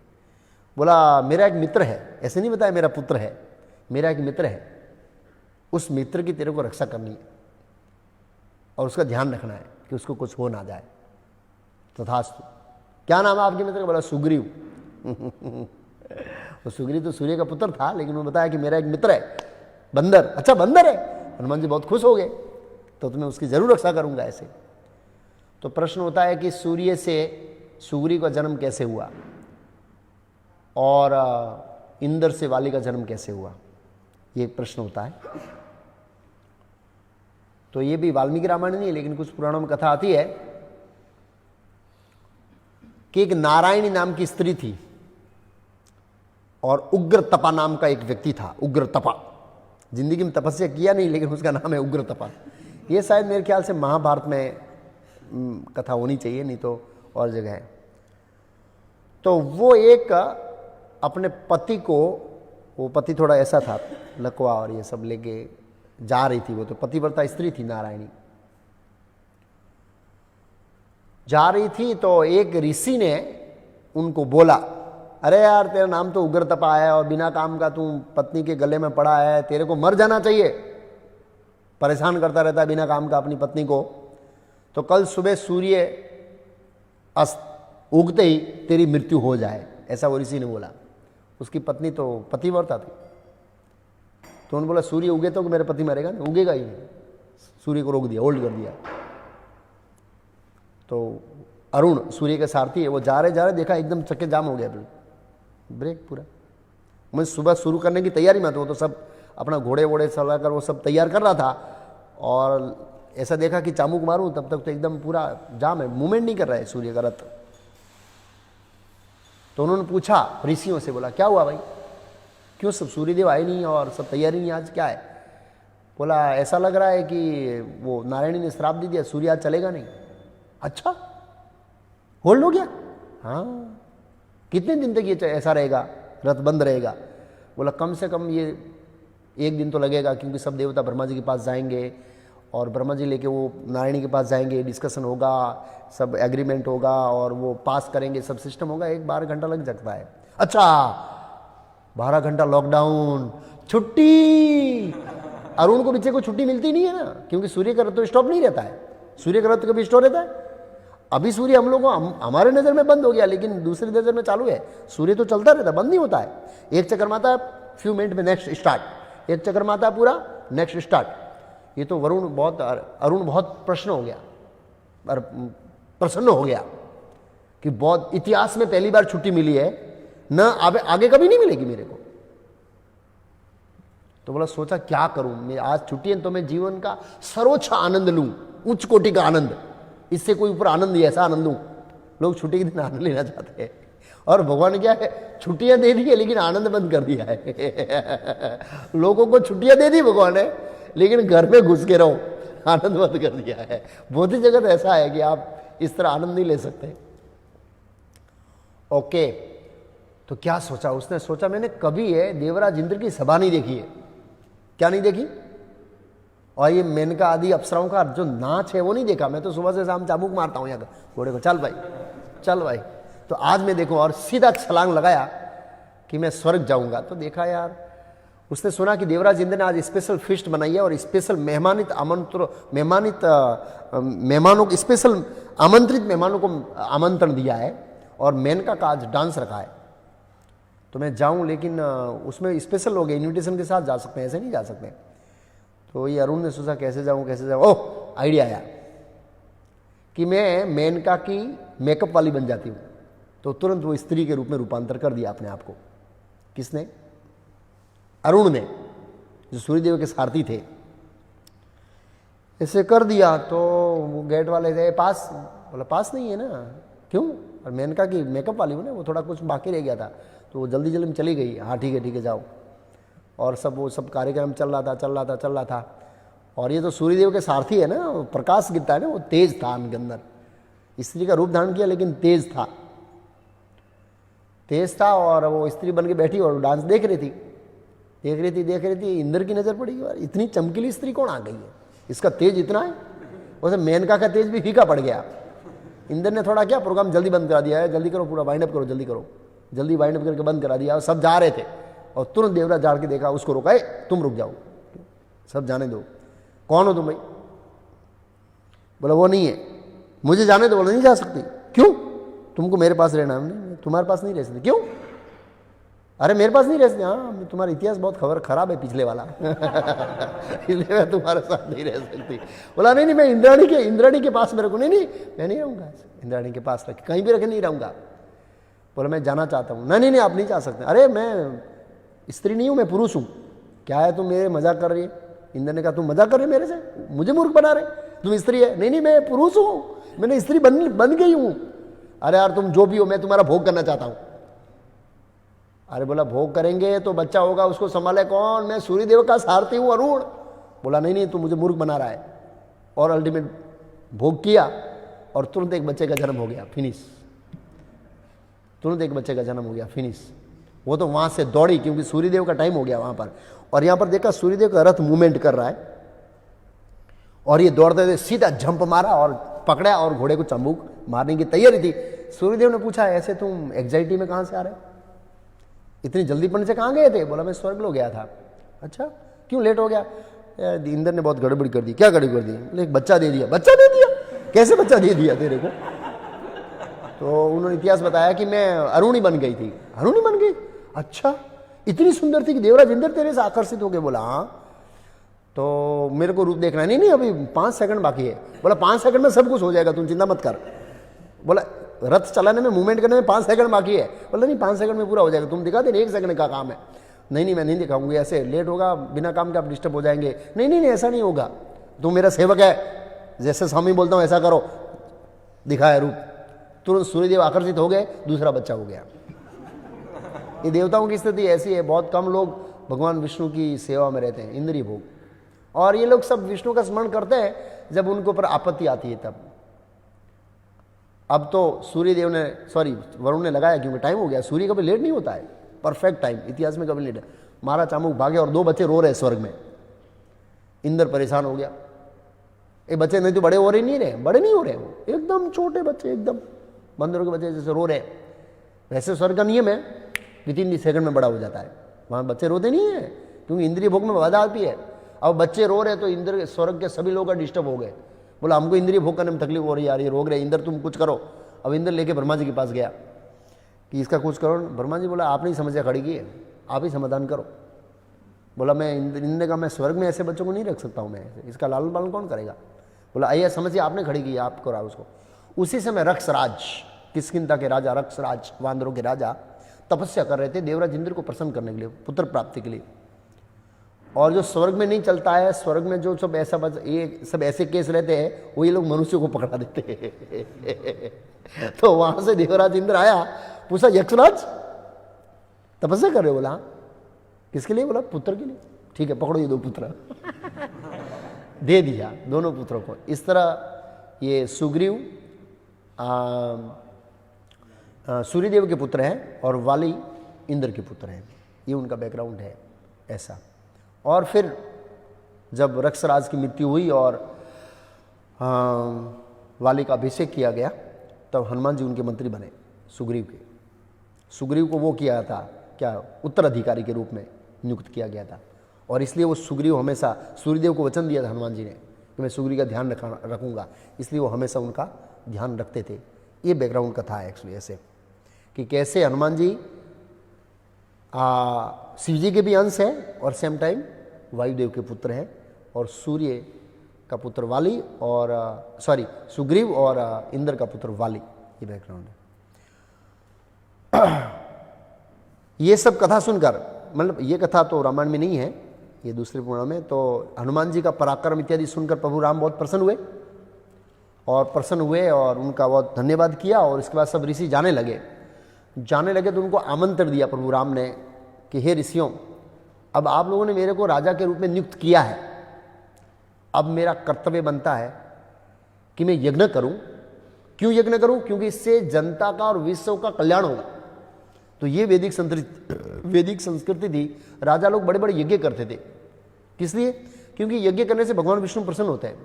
बोला मेरा एक मित्र है, ऐसे नहीं बताया मेरा पुत्र है, मेरा एक मित्र है, उस मित्र की तेरे को रक्षा करनी है और उसका ध्यान रखना है कि उसको कुछ हो ना जाए। तथास्तु। क्या नाम है आपके मित्र का? बोला सुग्रीव तो सुग्रीव तो सूर्य का पुत्र था, लेकिन उन्होंने बताया कि मेरा एक मित्र है बंदर। अच्छा बंदर है? हनुमान जी बहुत खुश हो गए, तो तुम्हें उसकी जरूर रक्षा करूंगा ऐसे। तो प्रश्न होता है कि सूर्य से सुग्रीव का जन्म कैसे हुआ और इंद्र से वाली का जन्म कैसे हुआ, ये एक प्रश्न होता है। तो ये भी वाल्मीकि रामायण नहीं है, लेकिन कुछ पुराणों में कथा आती है कि एक नारायणी नाम की स्त्री थी और उग्र तपा नाम का एक व्यक्ति था। उग्र तपा जिंदगी में तपस्या किया नहीं, लेकिन उसका नाम है उग्र तपा। ये शायद मेरे ख्याल से महाभारत में कथा होनी चाहिए, नहीं तो और जगह है। तो वो एक अपने पति को, वो पति थोड़ा ऐसा था लकवा और ये सब लेके जा रही थी, वो तो पतिव्रता स्त्री थी नारायणी, जा रही थी। तो एक ऋषि ने उनको बोला अरे यार तेरा नाम तो उग्र तपा है और बिना काम का तू पत्नी के गले में पड़ा है, तेरे को मर जाना चाहिए, परेशान करता रहता है बिना काम का अपनी पत्नी को। तो कल सुबह सूर्य अस्त उगते ही तेरी मृत्यु हो जाए, ऐसा वो ऋषि ने बोला। उसकी पत्नी तो पतिव्रता थी, तो उन्होंने बोला सूर्य उगे तो मेरे पति मरेगा नहीं, उगेगा ही नहीं। सूर्य को रोक दिया, होल्ड कर दिया। तो अरुण सूर्य के सारथी है, वो जा रहे देखा एकदम चक्के जाम हो गया, ब्रेक पूरा। मैं सुबह शुरू करने की तैयारी में था, वो तो सब अपना घोड़े वोड़े चलाकर वो सब तैयार कर रहा था, और ऐसा देखा कि चामुक मारूं तब तक तो एकदम पूरा जाम है, मूवमेंट नहीं कर रहा है सूर्य का रथ। तो उन्होंने पूछा ऋषियों से, बोला क्या हुआ भाई, क्यों सब सूर्यदेव आए नहीं और सब तैयारी नहीं, आज क्या है? बोला ऐसा लग रहा है कि वो नारायणी ने श्राप दे दिया, सूर्य आज चलेगा नहीं। अच्छा, होल्ड हो गया? हाँ। कितने दिन तक ये ऐसा रहेगा, रथ बंद रहेगा? बोला कम से कम ये 1 दिन तो लगेगा, क्योंकि सब देवता ब्रह्मा जी के पास जाएंगे और ब्रह्मा जी लेके वो नारायणी के पास जाएंगे, डिस्कशन होगा, सब एग्रीमेंट होगा और वो पास करेंगे, सब सिस्टम होगा, 12 घंटा लग सकता है। अच्छा, 12 घंटा लॉकडाउन, छुट्टी। अरुण को पीछे को छुट्टी मिलती नहीं है ना, क्योंकि सूर्य का रथ तो स्टॉप नहीं रहता है। सूर्य का रथ कभी स्टॉप रहता है? अभी सूर्य हम लोगों को हमारे नज़र में बंद हो गया, लेकिन दूसरी नज़र में चालू है। सूर्य तो चलता रहता, बंद नहीं होता है। एक चक्कर मारता है, फ्यू मिनट में नेक्स्ट स्टार्ट, एक चक्कर मारता है पूरा, नेक्स्ट स्टार्ट। ये तो अरुण बहुत प्रश्न हो गया, प्रसन्न हो गया कि बहुत इतिहास में पहली बार छुट्टी मिली है न, आगे कभी नहीं मिलेगी मेरे को। तो बोला सोचा क्या करूं मैं, आज छुट्टी है तो मैं जीवन का सर्वोच्च आनंद लूं, उच्च कोटि का आनंद, इससे कोई ऊपर आनंद नहीं, ऐसा आनंद लूं। लोग छुट्टी के दिन आनंद लेना चाहते हैं, और भगवान क्या है, छुट्टियां दे दी है लेकिन आनंद बंद कर दिया है। लोगों को छुट्टियां दे दी भगवान ने, लेकिन घर में घुस के रहो, आनंद बंद कर दिया है। भौतिक जगत ऐसा है कि आप इस तरह आनंद नहीं ले सकते। ओके, तो क्या सोचा उसने? सोचा मैंने कभी है देवराज इंद्र की सभा नहीं देखी है। क्या नहीं देखी? और ये मेनका आदि अप्सराओं का जो नाच है वो नहीं देखा। मैं तो सुबह से शाम चाबुक मारता हूँ यहाँ घोड़े को, चल भाई चल भाई। तो आज मैं देखूँ, और सीधा छलांग लगाया कि मैं स्वर्ग जाऊंगा। तो देखा यार, उसने सुना कि देवराज इंद्र ने आज स्पेशल फीस्ट बनाई है और स्पेशल मेहमानित मेहमानों को, स्पेशल आमंत्रित मेहमानों को आमंत्रण दिया है, और मेनका का आज डांस रखा है। तो मैं जाऊं, लेकिन उसमें स्पेशल लोग इन्विटेशन के साथ जा सकते हैं, ऐसे नहीं जा सकते। तो ये अरुण ने सोचा कैसे जाऊं। ओह, आइडिया आया कि मैं मेनका की मेकअप वाली बन जाती हूं। तो तुरंत वो स्त्री के रूप में रूपांतर कर दिया अपने आप को। किसने? अरुण ने, जो सूर्यदेव के सारथी थे। ऐसे कर दिया तो वो गेट वाले थे, पास? बोला पास नहीं है ना। क्यों? और मेनका की मेकअप वाली हूँ ना, वो थोड़ा कुछ बाकी रह गया था, तो वो जल्दी में चली गई। हाँ ठीक है जाओ। और वो सब कार्यक्रम चल रहा था। और ये तो सूर्यदेव के सारथी है ना, प्रकाश गिरता है ना, वो तेज था उनके अंदर। स्त्री का रूप धारण किया लेकिन तेज था। और वो स्त्री बन के बैठी और डांस देख रही थी। इंद्र की नजर पड़ी, यार इतनी चमकीली स्त्री कौन आ गई है, इसका तेज इतना है। वैसे मेनका का तेज भी फीका पड़ गया। इंद्र ने थोड़ा क्या प्रोग्राम जल्दी बंद करा दिया है, जल्दी करो, पूरा वाइंड अप करो, जल्दी वाइंड अप करके बंद करा दिया। और सब जा रहे थे, और तुरंत देवराज जाड़ के देखा, उसको रोका, तुम रुक जाओ, सब जाने दो। कौन हो तुम भाई? बोला वो नहीं है, मुझे जाने दो। बोला नहीं जा सकती। क्यों? तुमको मेरे पास रहना है। नहीं, तुम्हारे पास नहीं रह सकती। क्यों? अरे मेरे पास नहीं रह सकते। हाँ, तुम्हारा इतिहास बहुत खराब है पिछले वाला, इसलिए मैं तुम्हारे साथ नहीं रह सकती। बोला नहीं, मैं इंद्राणी के पास मेरे को नहीं, मैं नहीं रहूंगा। इंद्राणी के पास रख, कहीं भी रखे नहीं रहूंगा। बोला मैं जाना चाहता हूँ। नहीं, आप नहीं जा सकते। अरे मैं स्त्री नहीं हूँ, मैं पुरुष हूँ। क्या है, तुम मेरे मजाक कर रही है? इंद्र ने कहा तुम मजाक कर रहे मेरे से, मुझे मूर्ख बना रहे, तुम स्त्री है? नहीं, मैं पुरुष हूँ, मैंने स्त्री बन गई हूँ। अरे यार तुम जो भी हो, मैं तुम्हारा भोग करना चाहता हूँ। अरे बोला भोग करेंगे तो बच्चा होगा, उसको संभाले कौन? मैं सूर्यदेव का सारथी हूँ अरुण। बोला नहीं, तू मुझे मूर्ख बना रहा है। और अल्टीमेट भोग किया और तुरंत एक बच्चे का जन्म हो गया, फिनिश। फिनिश। वो तो वहां से दौड़ी, क्योंकि सूर्यदेव का टाइम हो गया वहां पर। और यहां पर देखा सूर्यदेव का रथ मूवमेंट कर रहा है, और ये दौड़ते हुए सीधा जंप मारा और पकड़ा, और घोड़े को चाबुक मारने की तैयारी थी। सूर्यदेव ने पूछा ऐसे तुम एग्जाइटी में कहां से आ रहे हो? इतनी जल्दी पढ़ने से कहाँ गए थे? बोला मैं स्वर्ग लोग गया था। अच्छा, क्यों लेट हो गया? यार इंद्र ने बहुत गड़बड़ी कर दी। क्या गड़बड़ी कर दी? बोले एक बच्चा दे दिया। बच्चा दे दिया? कैसे बच्चा दे दिया तेरे को? तो उन्होंने इतिहास बताया कि मैं अरुणी बन गई थी। अरुणी बन गई? अच्छा, इतनी सुंदर थी कि देवराज इंद्र तेरे से आकर्षित हो गए। बोला हाँ। तो मेरे को रूप देखना है। नहीं नहीं, अभी 5 सेकंड बाकी है। बोला 5 सेकंड में सब कुछ हो जाएगा, तुम चिंता मत कर। बोला रथ चलाने में, मूवमेंट करने में 5 सेकंड बाकी है। बोला नहीं, 5 सेकंड में पूरा हो जाएगा, तुम दिखा दे, 1 सेकंड का काम है। नहीं नहीं, मैं नहीं दिखाऊंगी, ऐसे लेट होगा, बिना काम के आप डिस्टर्ब हो जाएंगे। नहीं नहीं नहीं, ऐसा नहीं होगा, तुम मेरा सेवक है, जैसे स्वामी बोलता हूं ऐसा करो। दिखाया रूप, तुरंत सूर्यदेव आकर्षित हो गए, दूसरा बच्चा हो गया। ये देवताओं की स्थिति ऐसी है, बहुत कम लोग भगवान विष्णु की सेवा में रहते हैं, इंद्रिय भोग। और ये लोग सब विष्णु का स्मरण करते हैं जब उनके ऊपर आपत्ति आती है तब। अब तो सूर्यदेव ने, सॉरी वरुण ने लगाया, क्योंकि टाइम हो गया। सूर्य कभी लेट नहीं होता है, परफेक्ट टाइम, इतिहास में कभी लेट है। मारा चामुक भागे और 2 बच्चे रो रहे स्वर्ग में। इंद्र परेशान हो गया, ये बच्चे नहीं तो बड़े हो रहे नहीं रहे, बड़े नहीं हो रहे, वो एकदम छोटे बच्चे, एकदम बंदरों के बच्चे जैसे रो रहे। वैसे स्वर्ग का नियम है कि 3 सेकंड में बड़ा हो जाता है, वहां बच्चे रोते नहीं है, क्योंकि इंद्रिय भोग में बाधा आती है। अब बच्चे रो रहे तो इंद्र स्वर्ग के सभी लोग डिस्टर्ब हो गए। बोला हमको इंद्रिय भोग करने में तकलीफ हो रही है यार, ये रोक रहे, इंद्र तुम कुछ करो। अब इंद्र लेके ब्रह्मा जी के पास गया कि इसका कुछ करो। ब्रह्मा जी बोला आपने ही समस्या खड़ी की है, आप ही समाधान करो। बोला मैं इंद्र ने कहा मैं स्वर्ग में ऐसे बच्चों को नहीं रख सकता हूँ, मैं इसका लालन पालन कौन करेगा? बोला आइए समस्या आपने खड़ी की है, आप करा उसको। उसी समय रक्षराज, किष्किंधा के राजा रक्षराज, वानरों के राजा तपस्या कर रहे थे देवराज इंद्र को प्रसन्न करने के लिए, पुत्र प्राप्ति के लिए। और जो स्वर्ग में नहीं चलता है, स्वर्ग में जो सब ऐसा ये सब ऐसे केस रहते हैं, वो ये लोग मनुष्य को पकड़ा देते हैं। तो वहां से देवराज इंद्र आया, पूछा यक्षराज तपस्या कर रहे हो? बोला किसके लिए? बोला पुत्र के लिए। ठीक है, पकड़ो ये 2 पुत्र। दे दिया दोनों पुत्रों को। इस तरह ये सुग्रीव सूर्यदेव के पुत्र हैं और वाली इंद्र के पुत्र हैं। ये उनका बैकग्राउंड है ऐसा। और फिर जब रक्षराज की मृत्यु हुई और वाली का अभिषेक किया गया, तब हनुमान जी उनके मंत्री बने सुग्रीव के। सुग्रीव को वो किया था क्या, उत्तराधिकारी के रूप में नियुक्त किया गया था। और इसलिए वो सुग्रीव हमेशा, सूर्यदेव को वचन दिया था हनुमान जी ने कि मैं सुग्रीव का ध्यान रखूंगा, इसलिए वो हमेशा उनका ध्यान रखते थे। ये बैकग्राउंड कथा है एक्चुअली ऐसे कि कैसे हनुमान जी शिव जी के भी अंश है और सेम टाइम वायुदेव के पुत्र हैं, और सूर्य का पुत्र वाली और सुग्रीव और इंद्र का पुत्र वाली। ये बैकग्राउंड है। ये सब कथा सुनकर, मतलब ये कथा तो रामायण में नहीं है, ये दूसरे पुराण में। तो हनुमान जी का पराक्रम इत्यादि सुनकर प्रभु राम बहुत प्रसन्न हुए और उनका बहुत धन्यवाद किया। और इसके बाद सब ऋषि जाने लगे तो उनको आमंत्रण दिया प्रभु राम ने कि हे ऋषियों, अब आप लोगों ने मेरे को राजा के रूप में नियुक्त किया है, अब मेरा कर्तव्य बनता है कि मैं यज्ञ करूं। क्यों यज्ञ करूं? क्योंकि इससे जनता का और विश्व का कल्याण होगा। तो ये वैदिक संस्कृति थी। राजा लोग बड़े बड़े यज्ञ करते थे। किस लिए? क्योंकि यज्ञ करने से भगवान विष्णु प्रसन्न होते हैं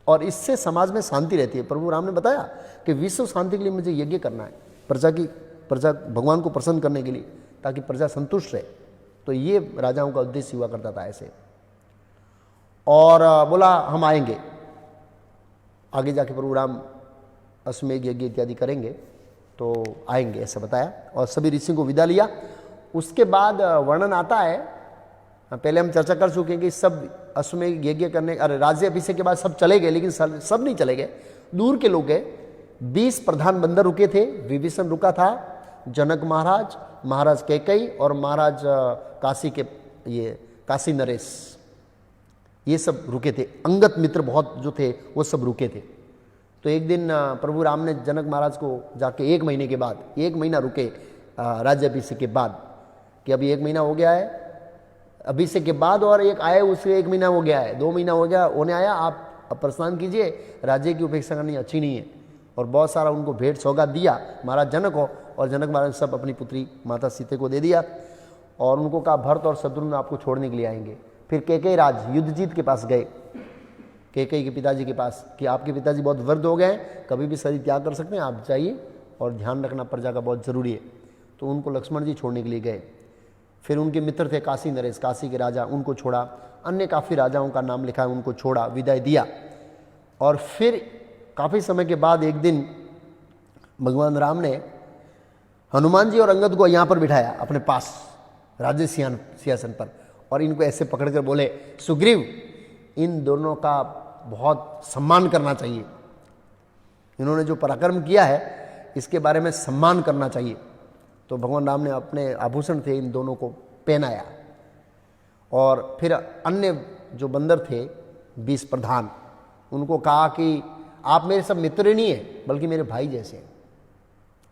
और इससे समाज में शांति रहती है। प्रभु राम ने बताया कि विश्व शांति के लिए मुझे यज्ञ करना है, प्रजा भगवान को प्रसन्न करने के लिए, ताकि प्रजा संतुष्ट रहे। तो ये राजाओं का उद्देश्य हुआ करता था ऐसे। और बोला हम आएंगे, आगे जाके प्रभु राम अश्वमेध यज्ञ इत्यादि करेंगे तो आएंगे, ऐसा बताया। और सभी ऋषियों को विदा लिया। उसके बाद वर्णन आता है, पहले हम चर्चा कर चुके हैं कि सब अश्वमेध यज्ञ करने, अरे राज्य अभिषेक के बाद सब चले गए, लेकिन सब नहीं चले गए, दूर के लोग गए। 20 प्रधान बंदर रुके थे। विभीषण रुका था, जनक महाराज कैकेयी और महाराज काशी के ये काशी नरेश, ये सब रुके थे। अंगत मित्र बहुत जो थे वो सब रुके थे। तो एक दिन प्रभु राम ने जनक महाराज को जाके 1 महीने के बाद, 1 महीना रुके राज्याभिषेक के बाद, कि अभी 1 महीना हो गया है अभिषेक के बाद, और एक आए उसके 1 महीना हो गया है, 2 महीना हो गया होने आया, आप प्रस्थान कीजिए, राज्य की उपेक्षा करनी अच्छी नहीं है। और बहुत सारा उनको भेंट सौगात दिया महाराज जनक को, और जनक महाराज सब अपनी पुत्री माता सीते को दे दिया। और उनको कहा भरत और शत्रुघ्न आपको छोड़ने के लिए आएंगे। फिर कैकेयी राज युद्धजीत के पास गए, कैकेयी के पिताजी के पास, कि आपके पिताजी बहुत वृद्ध हो गए, कभी भी शरीर त्याग कर सकते हैं, आप जाइए और ध्यान रखना प्रजा का बहुत जरूरी है। तो उनको लक्ष्मण जी छोड़ने के लिए गए। फिर उनके मित्र थे काशी नरेश, काशी के राजा, उनको छोड़ा। अन्य काफ़ी राजाओं का नाम लिखा है, उनको छोड़ा, विदाई दिया। और फिर काफ़ी समय के बाद एक दिन भगवान राम ने हनुमान जी और अंगद को यहाँ पर बिठाया अपने पास राज्य सिंहासन पर, और इनको ऐसे पकड़कर बोले, सुग्रीव, इन दोनों का बहुत सम्मान करना चाहिए। इन्होंने जो पराक्रम किया है इसके बारे में सम्मान करना चाहिए। तो भगवान राम ने अपने आभूषण थे इन दोनों को पहनाया, और फिर अन्य जो बंदर थे 20 प्रधान, उनको कहा कि आप मेरे सब मित्र नहीं हैं बल्कि मेरे भाई जैसे हैं,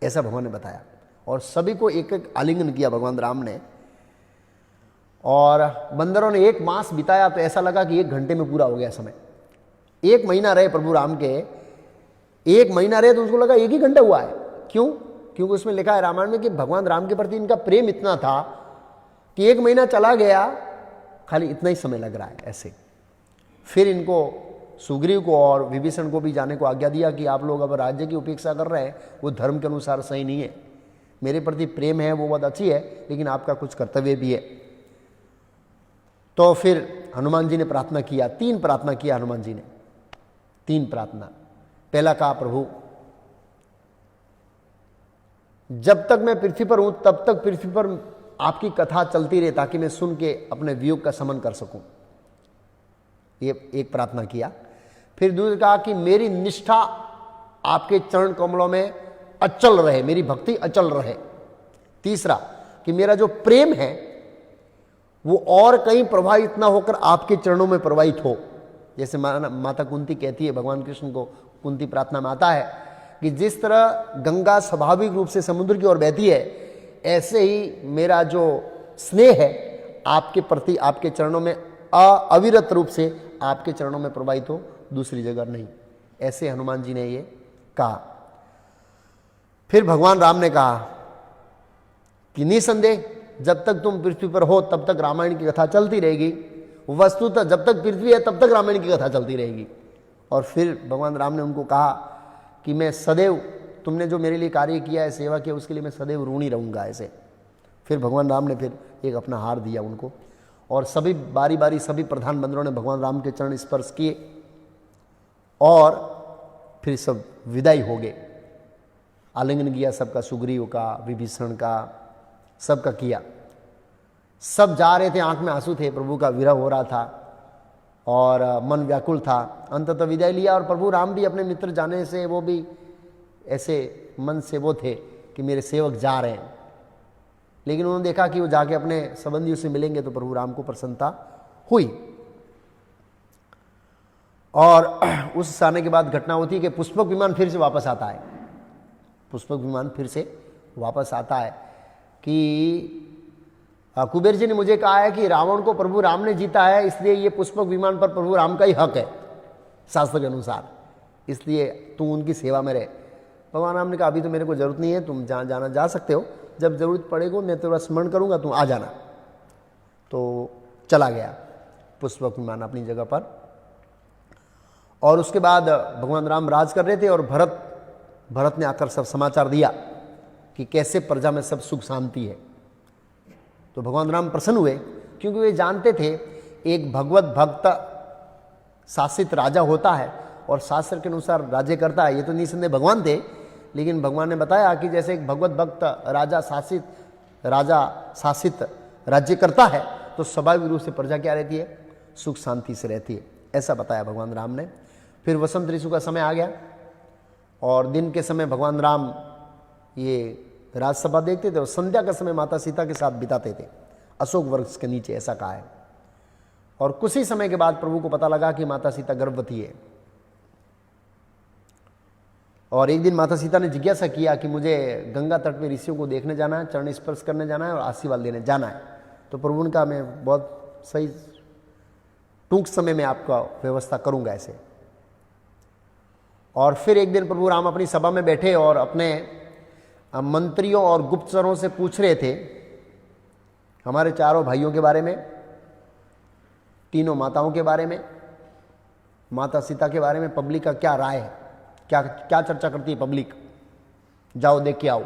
ऐसा भगवान ने बताया। और सभी को एक एक आलिंगन किया भगवान राम ने, और बंदरों ने 1 मास बिताया तो ऐसा लगा कि 1 घंटे में पूरा हो गया समय। 1 महीना रहे प्रभु राम के, 1 महीना रहे तो उसको लगा 1 ही घंटा हुआ है। क्यों? क्योंकि उसमें लिखा है रामायण में कि भगवान राम के प्रति इनका प्रेम इतना था कि 1 महीना चला गया, खाली इतना ही समय लग रहा है ऐसे। फिर इनको सुग्रीव को और विभीषण को भी जाने को आज्ञा दिया कि आप लोग अब राज्य की उपेक्षा कर रहे हैं, वो धर्म के अनुसार सही नहीं है। मेरे प्रति प्रेम है वो बहुत अच्छी है, लेकिन आपका कुछ कर्तव्य भी है। तो फिर हनुमान जी ने प्रार्थना किया, 3 प्रार्थना किया हनुमान जी ने, 3 प्रार्थना। पहला कहा, प्रभु जब तक मैं पृथ्वी पर हूं तब तक पृथ्वी पर आपकी कथा चलती रहे, ताकि मैं सुन के अपने वियोग का शमन कर सकूं। ये एक प्रार्थना किया। फिर दूसरा कहा कि मेरी निष्ठा आपके चरण कमलों में अचल रहे, मेरी भक्ति अचल रहे। तीसरा कि मेरा जो प्रेम है वो और कहीं प्रवाहित ना होकर आपके चरणों में प्रवाहित हो। जैसे माता कुंती कहती है, भगवान कृष्ण को कुंती प्रार्थना में आता है कि जिस तरह गंगा स्वाभाविक रूप से समुद्र की ओर बहती है, ऐसे ही मेरा जो स्नेह है आपके प्रति, आपके चरणों में अविरत रूप से आपके चरणों में प्रवाहित हो, दूसरी जगह नहीं। ऐसे हनुमान जी ने ये कहा। फिर भगवान राम ने कहा कि निसंदेह जब तक तुम पृथ्वी पर हो तब तक रामायण की कथा चलती रहेगी। वस्तुतः जब तक पृथ्वी है तब तक रामायण की कथा चलती रहेगी। और फिर भगवान राम ने उनको कहा कि मैं सदैव, तुमने जो मेरे लिए कार्य किया है, सेवा किया, उसके लिए मैं सदैव ऋणी रहूंगा ऐसे। फिर भगवान राम ने फिर एक अपना हार दिया उनको, और सभी बारी बारी सभी प्रधान बंदरों ने भगवान राम के चरण स्पर्श किए, और फिर सब विदाई हो गए। आलिंगन किया सबका, सुग्रीव का, विभीषण का, सबका किया। सब जा रहे थे, आंख में आंसू थे, प्रभु का विरह हो रहा था और मन व्याकुल था। अंततः विदाई लिया, और प्रभु राम भी अपने मित्र जाने से वो भी ऐसे मन से वो थे कि मेरे सेवक जा रहे हैं। लेकिन उन्होंने देखा कि वो जाके अपने संबंधियों से मिलेंगे तो प्रभु राम को प्रसन्नता हुई। और उस आने के बाद घटना होती है कि पुष्पक विमान फिर से वापस आता है। पुष्पक विमान फिर से वापस आता है कि कुबेर जी ने मुझे कहा है कि रावण को प्रभु राम ने जीता है, इसलिए ये पुष्पक विमान पर प्रभु राम का ही हक है शास्त्र के अनुसार, इसलिए तुम उनकी सेवा में रहे। भगवान राम ने कहा अभी तो मेरे को जरूरत नहीं है, तुम जहाँ जाना जा सकते हो, जब जरूरत पड़ेगी मैं तेरा स्मरण करूंगा, तुम आ जाना। तो चला गया पुष्पक विमान अपनी जगह पर। और उसके बाद भगवान राम राज कर रहे थे, और भरत ने आकर सब समाचार दिया कि कैसे प्रजा में सब सुख शांति है। तो भगवान राम प्रसन्न हुए, क्योंकि वे जानते थे एक भगवत भक्त शासित राजा होता है और शास्त्र के अनुसार राज्य करता है। ये तो निसंदेह भगवान थे, लेकिन भगवान ने बताया कि जैसे एक भगवत भक्त राजा शासित राज्य करता है तो स्वाभाविक रूप से प्रजा क्या रहती है, सुख शांति से रहती है, ऐसा बताया भगवान राम ने। फिर वसंत ऋतु का समय आ गया, और दिन के समय भगवान राम ये राजसभा देखते थे, और संध्या का समय माता सीता के साथ बिताते थे अशोक वृक्ष के नीचे, ऐसा कहा है। और कुछ ही समय के बाद प्रभु को पता लगा कि माता सीता गर्भवती है। और एक दिन माता सीता ने जिज्ञासा किया कि मुझे गंगा तट में ऋषियों को देखने जाना है, चरण स्पर्श करने जाना है और आशीर्वाद लेने जाना है। तो प्रभु ने कहा मैं बहुत सही टूंक समय में आपका व्यवस्था करूंगा ऐसे। और फिर एक दिन प्रभु राम अपनी सभा में बैठे और अपने मंत्रियों और गुप्तचरों से पूछ रहे थे हमारे चारों भाइयों के बारे में, तीनों माताओं के बारे में, माता सीता के बारे में पब्लिक का क्या राय है, क्या चर्चा करती है पब्लिक, जाओ देख के आओ।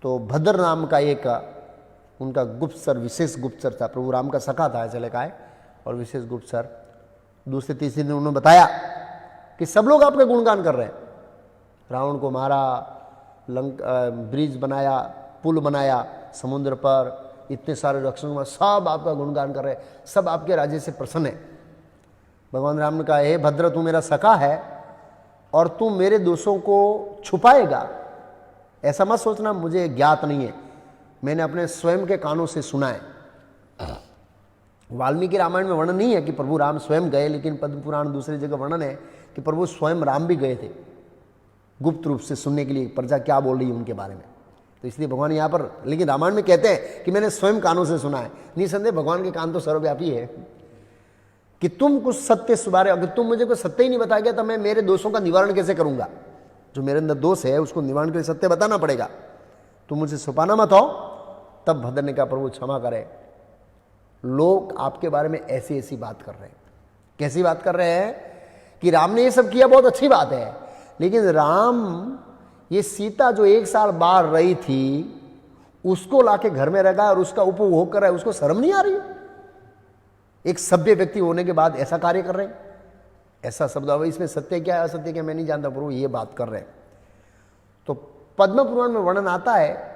तो भद्र नाम का एक उनका गुप्तचर, विशेष गुप्तचर था, प्रभु राम का सखा था ऐसे लिखा है, और विशेष गुप्तचर। दूसरे तीसरे दिन उन्होंने बताया कि सब लोग आपका गुणगान कर रहे हैं, रावण को मारा, ब्रिज बनाया, पुल बनाया समुद्र पर, इतने सारे रक्षकों, सब आपका गुणगान कर रहे हैं, सब आपके राज्य से प्रसन्न है। भगवान राम ने कहा, हे भद्र, तू मेरा सखा है और तू मेरे दोषों को छुपाएगा, ऐसा मत सोचना, मुझे ज्ञात नहीं है, मैंने अपने स्वयं के कानों से सुना है। वाल्मीकि रामायण में वर्णन नहीं है कि प्रभु राम स्वयं गए, लेकिन पद्म पुराण दूसरी जगह वर्णन है कि प्रभु स्वयं राम भी गए थे गुप्त रूप से सुनने के लिए प्रजा क्या बोल रही है उनके बारे में। तो इसलिए भगवान यहाँ पर, लेकिन रामायण में कहते हैं कि मैंने स्वयं कानों से सुना है। निसंदेह भगवान के कान तो सर्वव्यापी है कि तुम कुछ सत्य सुधारे, अगर तुम मुझे कोई सत्य ही नहीं बताया गया तो मैं मेरे दोषों का निवारण कैसे करूंगा? जो मेरे अंदर दोष है उसको निवारण के लिए सत्य बताना पड़ेगा, तुम मुझे छुपाना मत हो। तब भद्र ने कहा, प्रभु क्षमा करे, लोग आपके बारे में ऐसी ऐसी बात कर रहे हैं। कैसी बात कर रहे हैं? कि राम ने ये सब किया, बहुत अच्छी बात है, लेकिन राम ये सीता जो 1 साल बाहर रही थी उसको लाके घर में रखा और उसका उपभोग कर रहा है, उसको शर्म नहीं आ रही? एक सभ्य व्यक्ति होने के बाद ऐसा कार्य कर रहे हैं, ऐसा शब्द। अब इसमें सत्य क्या है असत्य क्या मैं नहीं जानता, प्रभु ये बात कर रहे हैं। तो पद्म पुराण में वर्णन आता है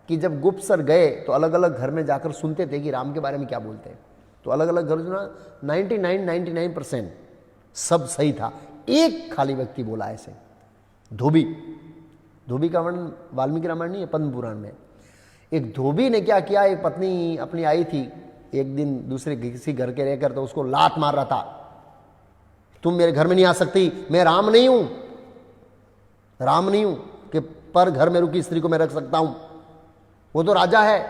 कि जब गुप्तचर गए तो अलग अलग घर में जाकर सुनते थे कि राम के बारे में क्या बोलते हैं। तो अलग अलग घर जो 99% सब सही था, एक खाली व्यक्ति बोला ऐसे, धोबी का वर्णन वाल्मीकि रामायण नहीं है, पद्म पुराण में। एक धोबी ने क्या किया, एक पत्नी अपनी आई थी एक दिन दूसरे किसी घर के रहकर, तो उसको लात मार रहा था, तुम मेरे घर में नहीं आ सकती, मैं राम नहीं हूं कि पर घर में रुकी स्त्री को मैं रख सकता हूं। वो तो राजा है,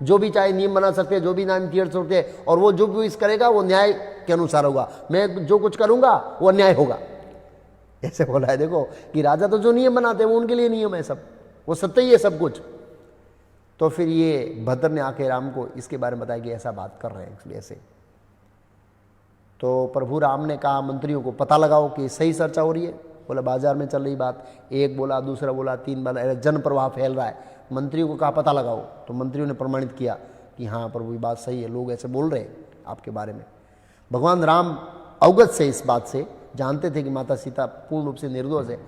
जो भी चाहे नियम बना सकते हैं, जो भी नाम तीर्थ सकते हैं, और वो जो भी इस करेगा वो न्याय के अनुसार होगा, मैं जो कुछ करूंगा वो अन्याय होगा, ऐसे बोला है। देखो कि राजा तो जो नियम बनाते हैं वो उनके लिए नियम है सब, वो सत्य ही है सब कुछ। तो फिर ये भद्र ने आके राम को इसके बारे में बताया कि ऐसा बात कर रहे हैं ऐसे। तो प्रभु राम ने कहा मंत्रियों को, पता लगाओ कि सही चर्चा हो रही है। बोला बाजार में चल रही बात, एक बोला, दूसरा बोला, 3 बोला, जन प्रवाह फैल रहा है। मंत्रियों को कहा पता लगाओ, तो मंत्रियों ने प्रमाणित किया कि हाँ प्रभु ये बात सही है, लोग ऐसे बोल रहे हैं आपके बारे में। भगवान राम अवगत से इस बात से, जानते थे कि माता सीता पूर्ण रूप से निर्दोष है,